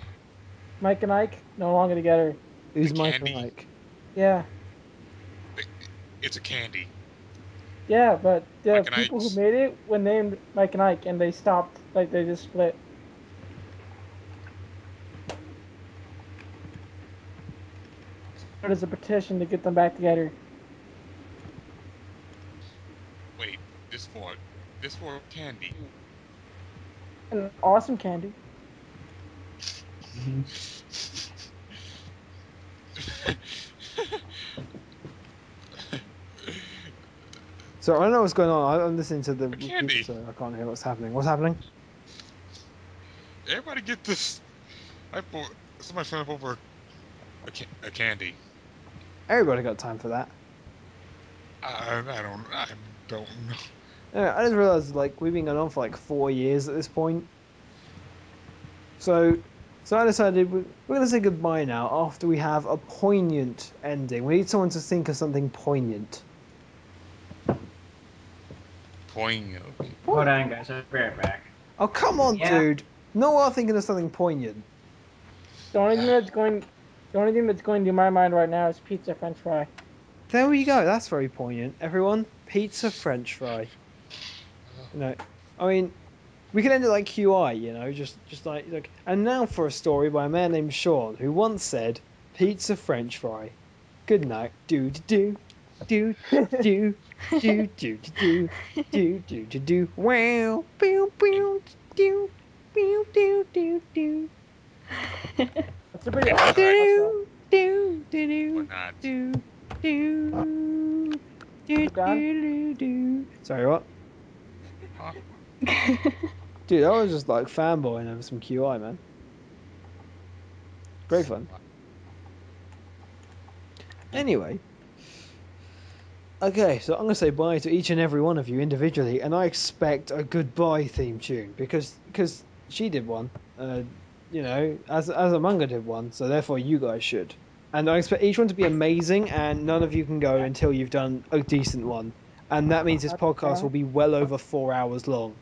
Mike and Ike no longer together. The Who's Mike and candy. Ike? Yeah. It's a candy. Yeah, but the Mike and people who Ike's. made it were named Mike and Ike, and they stopped. Like they just split. There's a petition to get them back together. Wait, this for candy. And awesome candy. So I don't know what's going on. I'm listening to the A candy. so I can't hear what's happening. What's happening? Everybody get this. Somebody signed up over a candy. Everybody got time for that. I don't know. Yeah, I just realized like we've been going on for like 4 years at this point. So I decided we're gonna say goodbye now after we have a poignant ending. We need someone to think of something poignant. Poignant. Hold on, guys. I'll be right back. Oh come on, Yeah. dude! No, I'm thinking of something poignant. The only thing that's going to my mind right now is pizza French fry. There we go. That's very poignant. Everyone, pizza French fry. You know, I mean, we could end it like QI. You know, just like. And now for a story by a man named Sean who once said, "Pizza French fry. Good night. Do do do do do do do do do do do. Wow. Pew pew do pew do do do That's a pretty awesome also. do do do Whatnot. do do do You done? do do. Sorry, what? Huh? Dude, I was just like fanboying over some QI, man. Great fun. Anyway, okay, so I'm gonna say bye to each and every one of you individually, and I expect a goodbye theme tune because she did one, you know, as Amanga did one, so therefore you guys should. And I expect each one to be amazing, and none of you can go until you've done a decent one, and that means this podcast will be well over 4 hours long.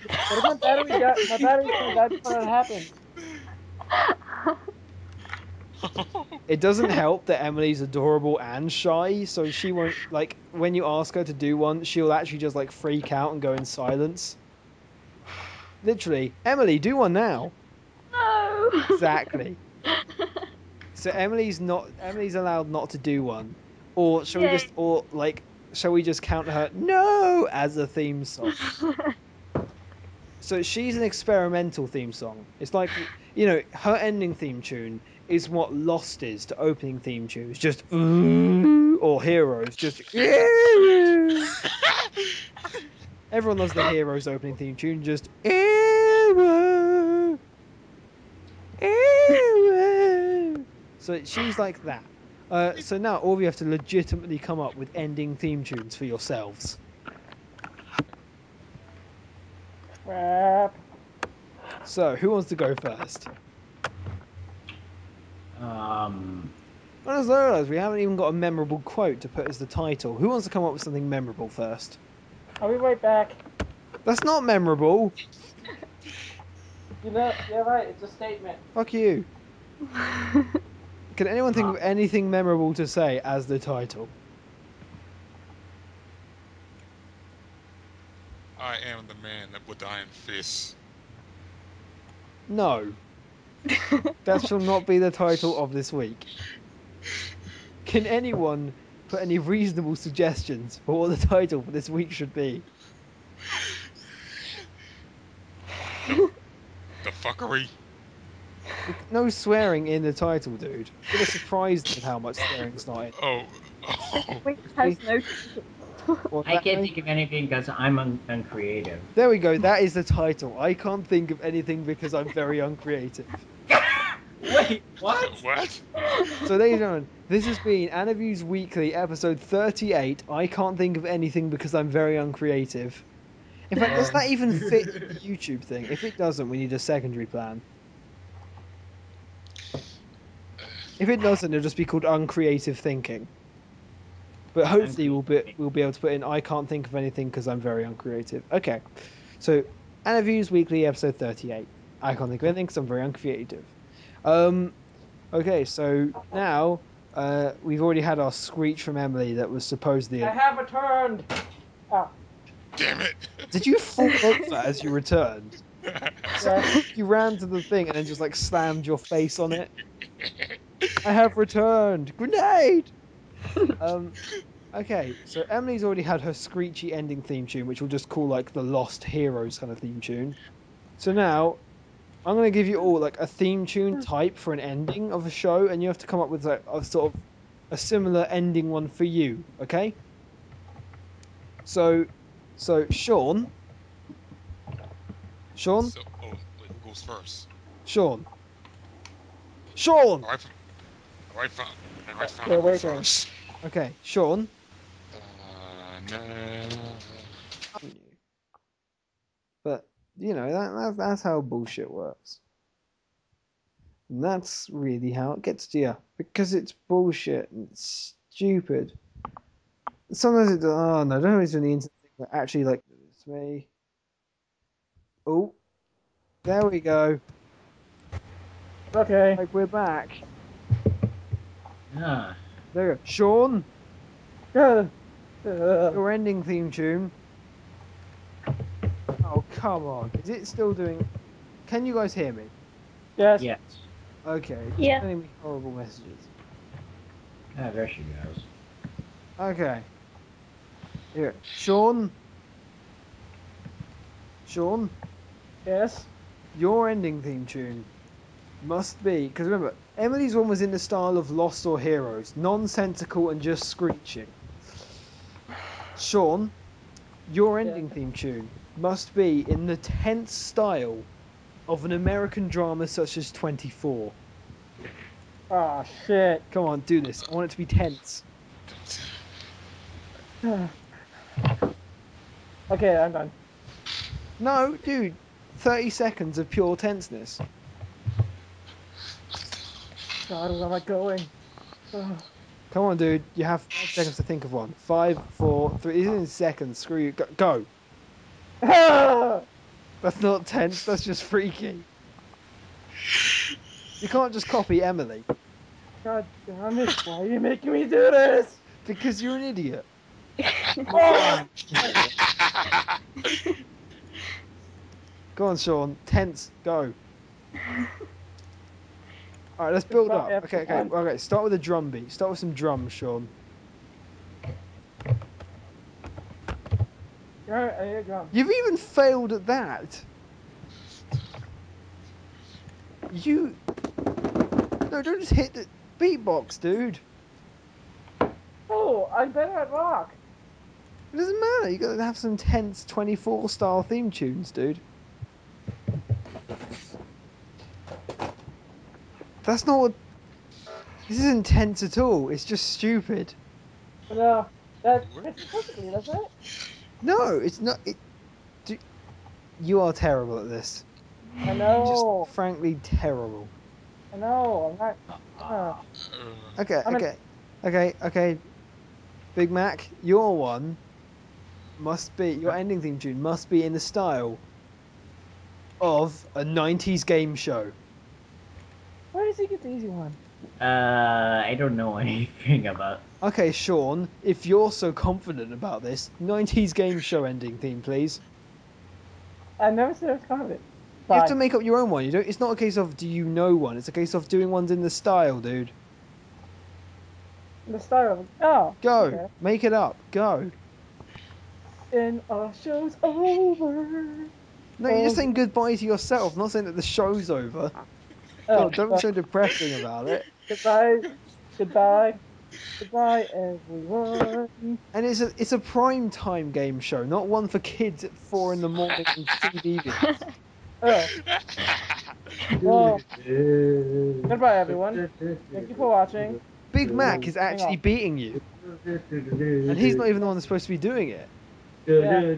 What if my battery's gonna die before that happens? It doesn't help that Emily's adorable and shy, so she won't like when you ask her to do one, she'll actually just like freak out and go in silence. Literally, Emily, do one now. No. Exactly. So Emily's allowed not to do one, or shall we Yay. shall we just count her no as a theme song? So she's an experimental theme song. It's like, you know, her ending theme tune is what Lost is to opening theme tunes. Just ooh, or Heroes, just ooh. Everyone loves the Heroes opening theme tune. Just ooh, ooh. So she's like that. So now all of you have to legitimately come up with ending theme tunes for yourselves. Crap. So who wants to go first? I just realised we haven't even got a memorable quote to put as the title. Who wants to come up with something memorable first? I'll be right back. That's not memorable. You know, yeah, right. It's a statement. Fuck you. Can anyone think of anything memorable to say as the title? I am the man with the iron fist. No. That shall not be the title of this week. Can anyone put any reasonable suggestions for what the title for this week should be? fuckery. No swearing in the title, dude. You're surprised with how much swearing's not in. Oh, This oh. week has no title. What's I that, can't mate? think of anything because I'm uncreative. There we go. That is the title. I can't think of anything because I'm very uncreative. Wait, what? What? So, ladies and gentlemen, this has been Anaview's Weekly, episode 38. I can't think of anything because I'm very uncreative. In fact, does that even fit the YouTube thing? If it doesn't, we need a secondary plan. If it doesn't, it'll just be called uncreative thinking. But hopefully, we'll be able to put in I can't think of anything because I'm very uncreative. Okay, so Anaview's Weekly, episode 38. I can't think of anything because I'm very uncreative. Okay, so now we've already had our screech from Emily that was supposedly. I have returned. Oh, Damn it. Did you fall over as you returned? yeah. You ran to the thing and then just like slammed your face on it. I have returned. Grenade. Okay, so Emily's already had her screechy ending theme tune, which we'll just call like the Lost Heroes kind of theme tune. So now I'm gonna give you all like a theme tune type for an ending of a show, and you have to come up with like a sort of a similar ending one for you. Okay? So Sean, Sean, So, oh, wait, who goes first? Sean, Sean. All right, all right, fine. All right, fine. They're I'll go waiting. first. Okay, Sean. No. But you know that's how bullshit works. And that's really how it gets to you because it's bullshit and it's stupid. Sometimes it oh no, don't always do the internet thing, but actually like it's me. Oh, there we go. Okay. Like we're back. Ah, There we go. Sean, Uh, your ending theme tune. Oh come on, is it still doing? Can you guys hear me? yes. yes. Okay, Yeah. sending me horrible messages. Ah, there she goes. Okay. Here, Sean. Sean, Yes. your ending theme tune must be because remember Emily's one was in the style of Lost or Heroes, nonsensical and just screeching. Sean, your ending theme tune must be in the tense style of an American drama such as 24. Oh shit. Come on, do this. I want it to be tense. Okay, I'm done. No, dude. 30 seconds of pure tenseness. God, where am I going? Oh. Come on, dude. You have 5 seconds to think of one. 5, 4, 3. This is in seconds. Screw you. Go. Ah! That's not tense. That's just freaky. You can't just copy Emily God damn it! Why are you making me do this? because you're an idiot. Oh! Go on, Sean. Tense. Go. All right, let's build Goodbye, up. Okay. everyone. Okay. Start with a drum beat. Start with some drums, Sean. Alright, I need a drum. You've even failed at that. You. No, don't just hit the beatbox, dude. Oh, I'm better at rock. It doesn't matter. You gotta have some tense 24 style theme tunes, dude. That's not what. This isn't tense at all. It's just stupid. No, that fits perfectly, doesn't it? No, it's not. You are terrible at this. I know. Just frankly terrible. I know. I'm not. Okay. Big Mac, your one must be your ending theme tune must be in the style of a 90s game show. Where does he get the easy one? I don't know anything about. Okay, Sean, if you're so confident about this, 90s game show ending theme, please. I've never seen this comment. You have to make up your own one. You don't. It's not a case of do you know one. It's a case of doing ones in the style, dude. The style. Oh. Go. Okay. Make it up. Go. And our show's over. No, you're just saying goodbye to yourself, not saying that the show's over. Oh, God, don't be so depressing about it. goodbye, goodbye, goodbye, everyone. And it's a prime time game show, not one for kids at 4 in the morning on CBeebies. Oh, well, goodbye, everyone. Thank you for watching. Big Mac is Hang actually on. beating you, and he's not even the one that's supposed to be doing it. Yeah.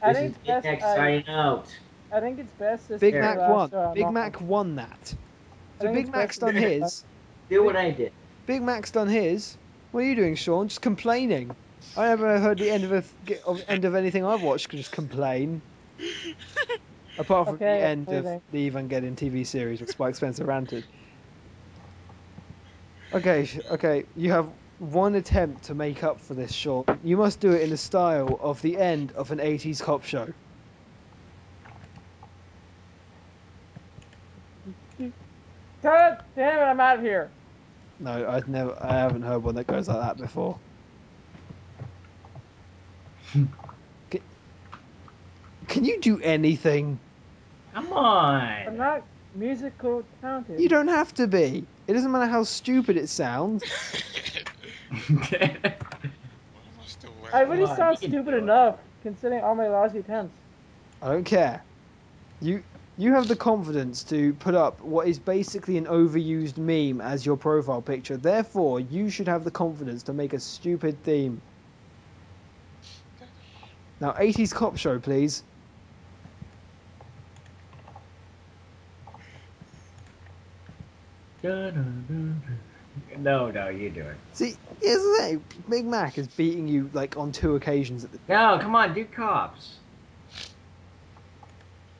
I This think is it's Big best. Mac signing out. I think it's best this Big is your Mac last won. Big monologue. Mac won that. I So think Big it's Mac's best. done his. Do what I did. Big Mac's done his. What are you doing, Sean? Just complaining. I never heard the end of anything I've watched just complain. Apart from the Okay, end of leaving. the Evangelion TV series where Spike Spencer ranted. Okay, okay. You have one attempt to make up for this, Sean. You must do it in the style of the end of an 80s cop show. God damn it! I'm out of here. No, I haven't heard one that goes like that before. Can, can you do anything? Come I'm on. not musical talented. You don't have to be. It doesn't matter how stupid it sounds. Why am I still I laughing? already Come on, sound you can stupid do it. enough considering all my lousy attempts. I don't care. You you have the confidence to put up what is basically an overused meme as your profile picture. Therefore, you should have the confidence to make a stupid theme. Now, 80s cop show, please. No, no, you do it. See, here's the thing. Big Mac is beating you like on 2 occasions at the. No, come on, do cops.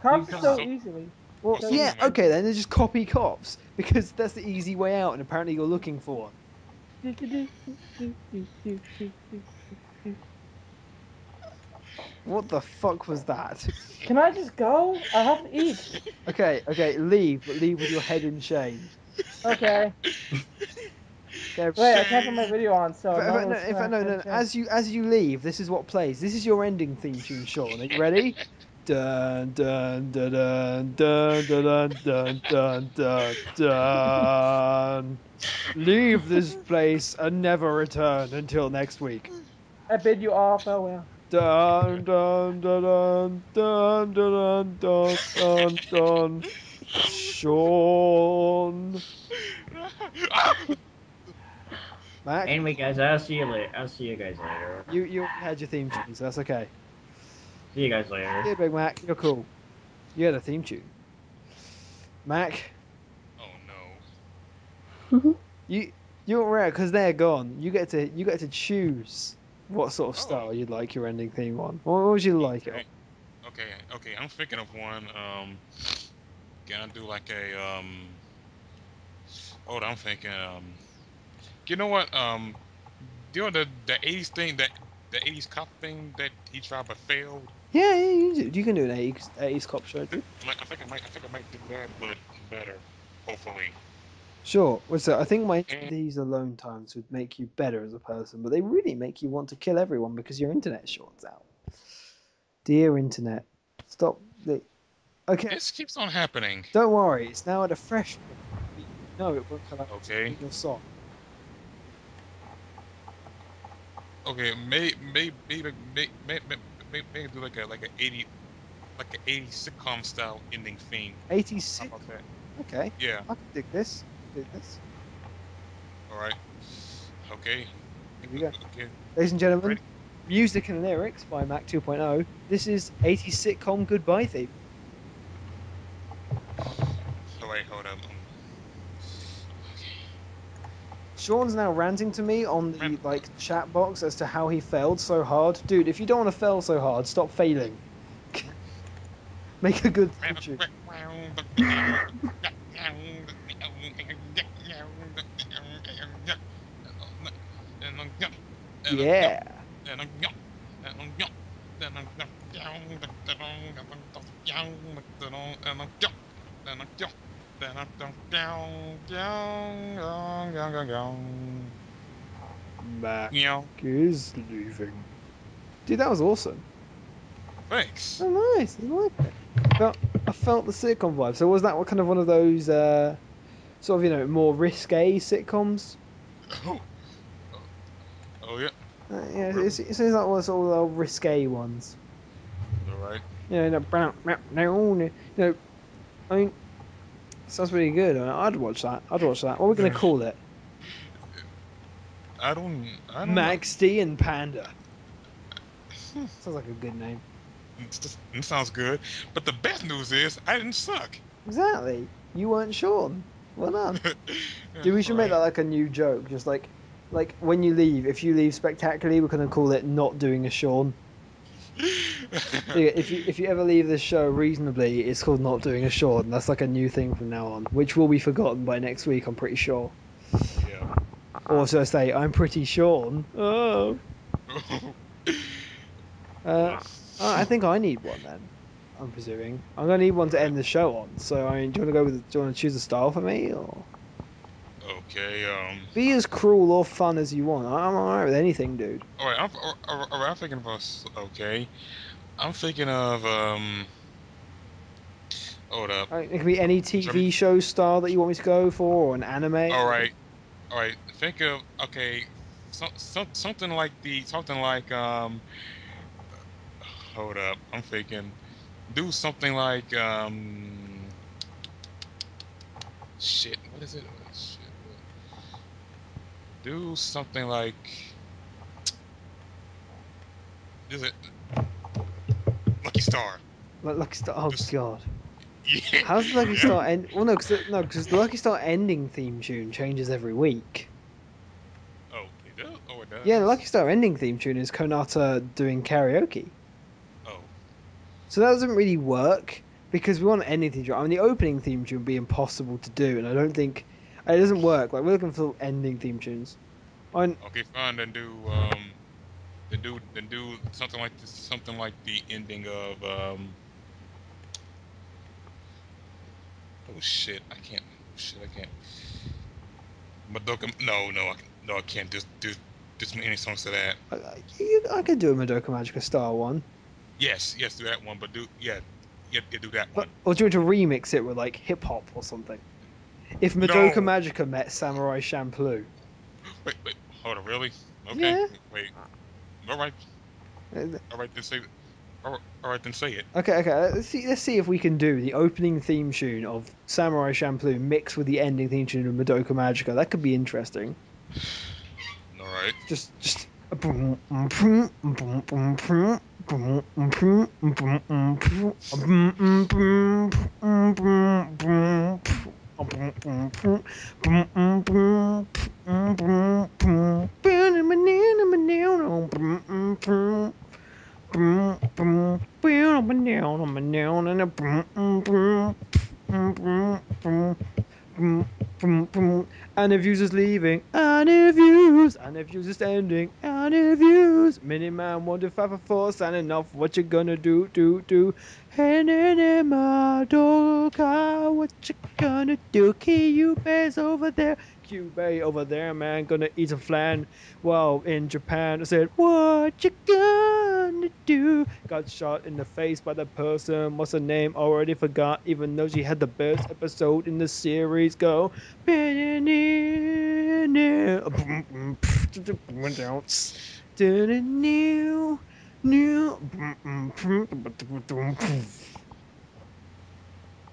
Cops You so can't. easily. Well, So yeah, easy. okay then. Just copy cops because that's the easy way out, and apparently you're looking for one. What the fuck was that? Can I just go? I have to eat. Okay, okay, leave, but leave with your head in shame. Okay. Okay. Wait, I can't put my video on, so In none fact, of no, this is in fact, gonna no, have no. to change. As you leave, this is what plays. This is your ending theme tune, Sean. Are you ready? Dun dun dun dun dun dun dun dun dun dun. Leave this place and never return until next week. I bid you all farewell. Dun dun dun dun dun dun dun dun dun. Sean. Mac, Anyway, guys, I'll see you later. I'll see you guys later. you already had your theme tune, so that's okay. See you guys later. Yeah, Big Mac, you're cool. You had a theme tune. Mac, Oh no. you you're rare because they're gone. You get to choose what sort of Oh. style you'd like your ending theme on. What would you like it on? Okay. Okay. Okay. I'm thinking of one. Can I do like a Hold on, I'm thinking. You know what? You know the '80s thing the '80s cop thing that he tried but failed. Yeah, yeah, you can do an 80s cop show, dude. I think I might do that, but better, hopefully. Sure. Well, so I think my And these alone times would make you better as a person, but they really make you want to kill everyone because your internet shorts out. Dear internet, stop the. Okay, this keeps on happening. don't worry. It's now at a fresh. No, it won't allow you to Okay. sing your song. Okay. Maybe do like a '80s sitcom style ending theme. How 86. about that? Okay, Yeah. I can dig this. Dig this. All right. Okay. Here we go. Okay. Ladies and gentlemen, Ready? music and lyrics by Mac 2.0. This is 80s sitcom goodbye theme. Oh wait, hold up. Sean's now ranting to me on Man, the chat box as to how he failed so hard. Dude, if you don't want to fail so hard, stop failing. Make a good theme tune. Yeah. Mac Yeah. is leaving. Dude, that was awesome. Thanks. Oh, nice. I like it. I felt the sitcom vibe. So was that what kind of one of those sort of more risque sitcoms? Oh, oh, oh yeah. Yeah, Really? it seems like one of all the risque ones. All right. I mean, sounds pretty good. I'd watch that. I'd watch that. What are we gonna call it? I don't know. Max D and Panda. Sounds like a good name. It sounds good. But the best news is I didn't suck. Exactly. You weren't Sean. Well done. Yeah, Dude, we should make right. that like a new joke. Just like when you leave, if you leave spectacularly, we're gonna call it not doing a Sean. So yeah, if you ever leave this show reasonably, it's called not doing a Sean. That's like a new thing from now on, which will be forgotten by next week. I'm pretty sure. Yeah. Or should I say, I'm pretty Sean. Oh. Uh, I think I need one then. I'm presuming I'm gonna need one to Right. end the show on. So I mean, do you want to go with? Do you want to choose a style for me, or Okay. be as cruel or fun as you want? I'm alright with anything, dude. All right. I'm thinking of us. Okay. I'm thinking of Hold up. It can be any Some. TV show style that you want me to go for, or an anime. All right. All right. Think of okay. Something like Hold up. I'm thinking. Do something like Shit. What is it? Shit. Do something like. Is it Lucky Star? Like Lucky Star. Oh Just God, yeah. how's the Lucky Yeah. Star end? Well, no, because the Lucky Star ending theme tune changes every week. Oh, it does. Oh, it Yeah, the does. Lucky Star ending theme tune is Konata doing karaoke. Oh, So that doesn't really work because we want an ending theme tune. I mean, the opening theme tune would be impossible to do, and I don't think it doesn't work. Like we're looking for ending theme tunes. I okay, fine. Then do something like this. Something like the ending of Oh shit! I can't. Oh shit! I can't. Madoka. No, no, no. I can't. Just many songs to that. I could do a Madoka Magica style one, Yes, yes. Do that one. But yeah. Do that but one. or do you want to remix it with like hip hop or something? If Madoka No. Magica met Samurai Champloo, Wait. Hold on. Really? Okay. yeah. Wait. All right. Uh, All right. Then say. All right. Then say it. Okay. Let's see if we can do the opening theme tune of Samurai Champloo mixed with the ending theme tune of Madoka Magica. That could be interesting. All right. Just Aniviews is leaving. Aniviews is ending. Aniviews. Miniman 12544 signing off. What you gonna do? Hey, Madoka, what you gonna do? Kyubey's over there. Kyubey over there, man. Gonna eat some flan. While in Japan, I said, what you gonna do? Got shot in the face by the person. What's her name? Already forgot, even though she had the best episode in the series. Go.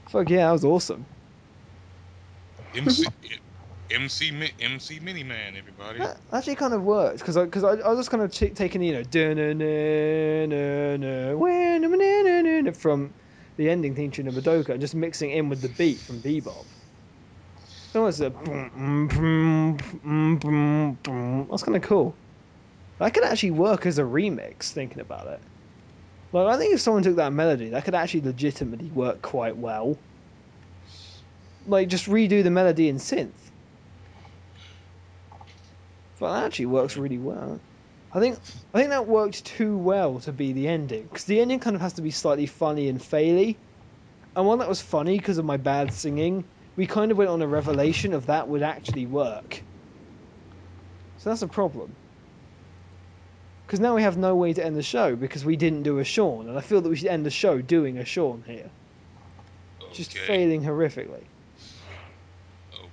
Fuck yeah, that was awesome. MC MC Miniman. Everybody. That actually kind of worked because I was just kind of taking from the ending theme tune of Madoka and just mixing in with the beat from Bebop. So it's a that's kind of cool. That could actually work as a remix. Thinking about it, like I think if someone took that melody, that could actually legitimately work quite well. Like just redo the melody in synth. But that actually works Right. really well. I think that worked too well to be the ending because the ending kind of has to be slightly funny and faily. And one that was funny because of my bad singing, we kind of went on a revelation of that would actually work. So that's a problem. Because now we have no way to end the show because we didn't do a Sean, and I feel that we should end the show doing a Sean here. Just Okay. failing horrifically. Oh.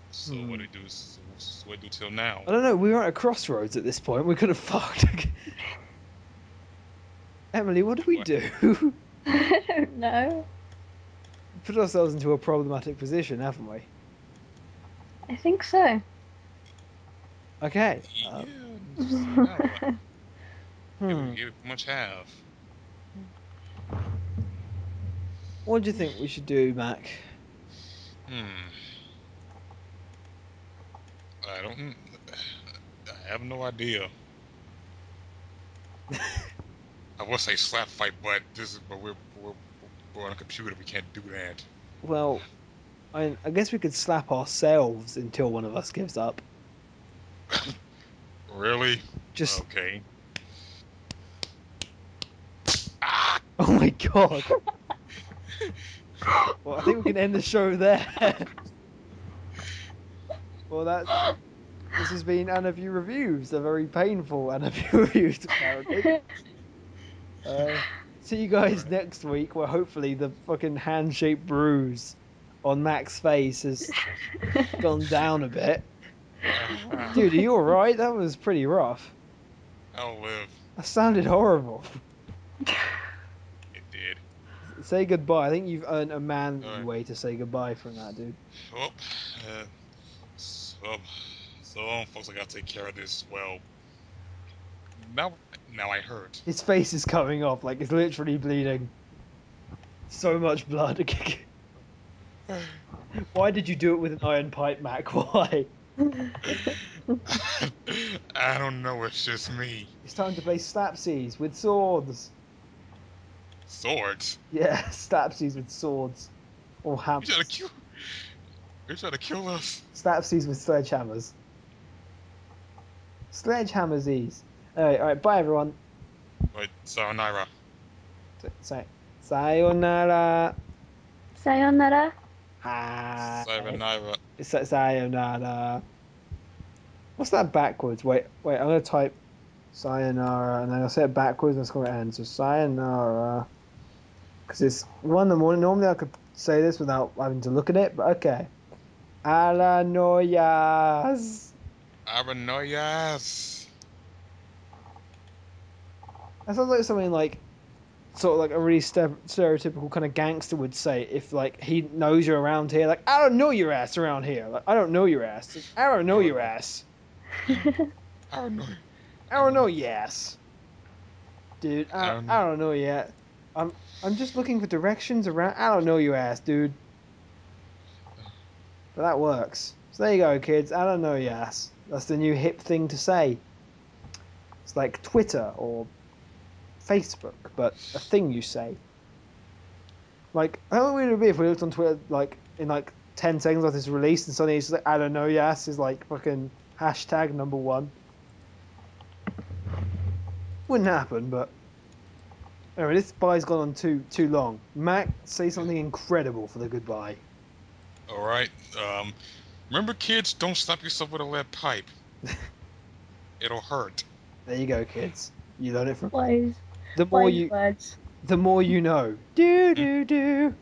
So what do we do? So what do we do till now? I don't know, we were at a crossroads at this point. We could have fucked. Emily, what do we What? do? I don't know. Put ourselves into a problematic position, haven't we? I think so. Okay. Yeah. Now what? Hmm. You pretty much have. What do you think we should do, Mac? Hmm. I don't. I have no idea. I will say slap fight, but we're on a computer. We can't do that. Well, I guess we could slap ourselves until one of us gives up. Really? Just, Okay. Ah! oh my god. Well, I think we can end the show there. Well, this has been Aniview Reviews, a very painful Aniview Reviews apparently. See you guys next week, where hopefully the fucking hand-shaped bruise on Mac's face has gone down a bit. Dude, are you alright? That was pretty rough. I'll live. That sounded horrible. It did. Say goodbye. I think you've earned a manly Alright. way to say goodbye from that, dude. Well, so, so folks, I gotta take care of this. Well, now I hurt. His face is coming off, like it's literally bleeding. So much blood. Why did you do it with an iron pipe, Mac? Why? I don't know. It's just me. It's time to play slapsies with swords. Swords. Yeah, slapsies with swords. Or You trying to hammers. kill? You trying to kill us? Slapsies with sledgehammers. Sledgehammersies. Alright, bye everyone. Wait, sayonara. Sayonara. Sayonara. Hi. Sayonara. Sayonara. What's that backwards? Wait, I'm gonna type sayonara and then I'll say it backwards and it's gonna end. So sayonara. Because it's 1 in the morning. Normally I could say this without having to look at it, but okay. Alanoyas. Aranoyas. That sounds like something like sort of like a really stereotypical kind of gangster would say if like he knows you're around here. Like, I don't know your ass around here. Like, I don't know your ass. I don't know your ass. Aranoy. I don't know your ass. Dude, I Um, don't know yet. I'm just looking for directions around. I don't know your ass, dude. But that works. So there you go, kids. I don't know your ass. That's the new hip thing to say. It's like Twitter or Facebook, but a thing you say. Like, how weird it would be if we looked on Twitter, like, in like 10 seconds after it's released, and suddenly it's just like, I don't know your ass is like fucking hashtag #1. Wouldn't happen, but. Anyway, this bye's gone on too long. Mac, say something incredible for the goodbye. all right. Remember, kids, don't slap yourself with a lead pipe. It'll hurt. There you go, kids. You learn it from Wise, the more wise you words. the more you know. Do do do.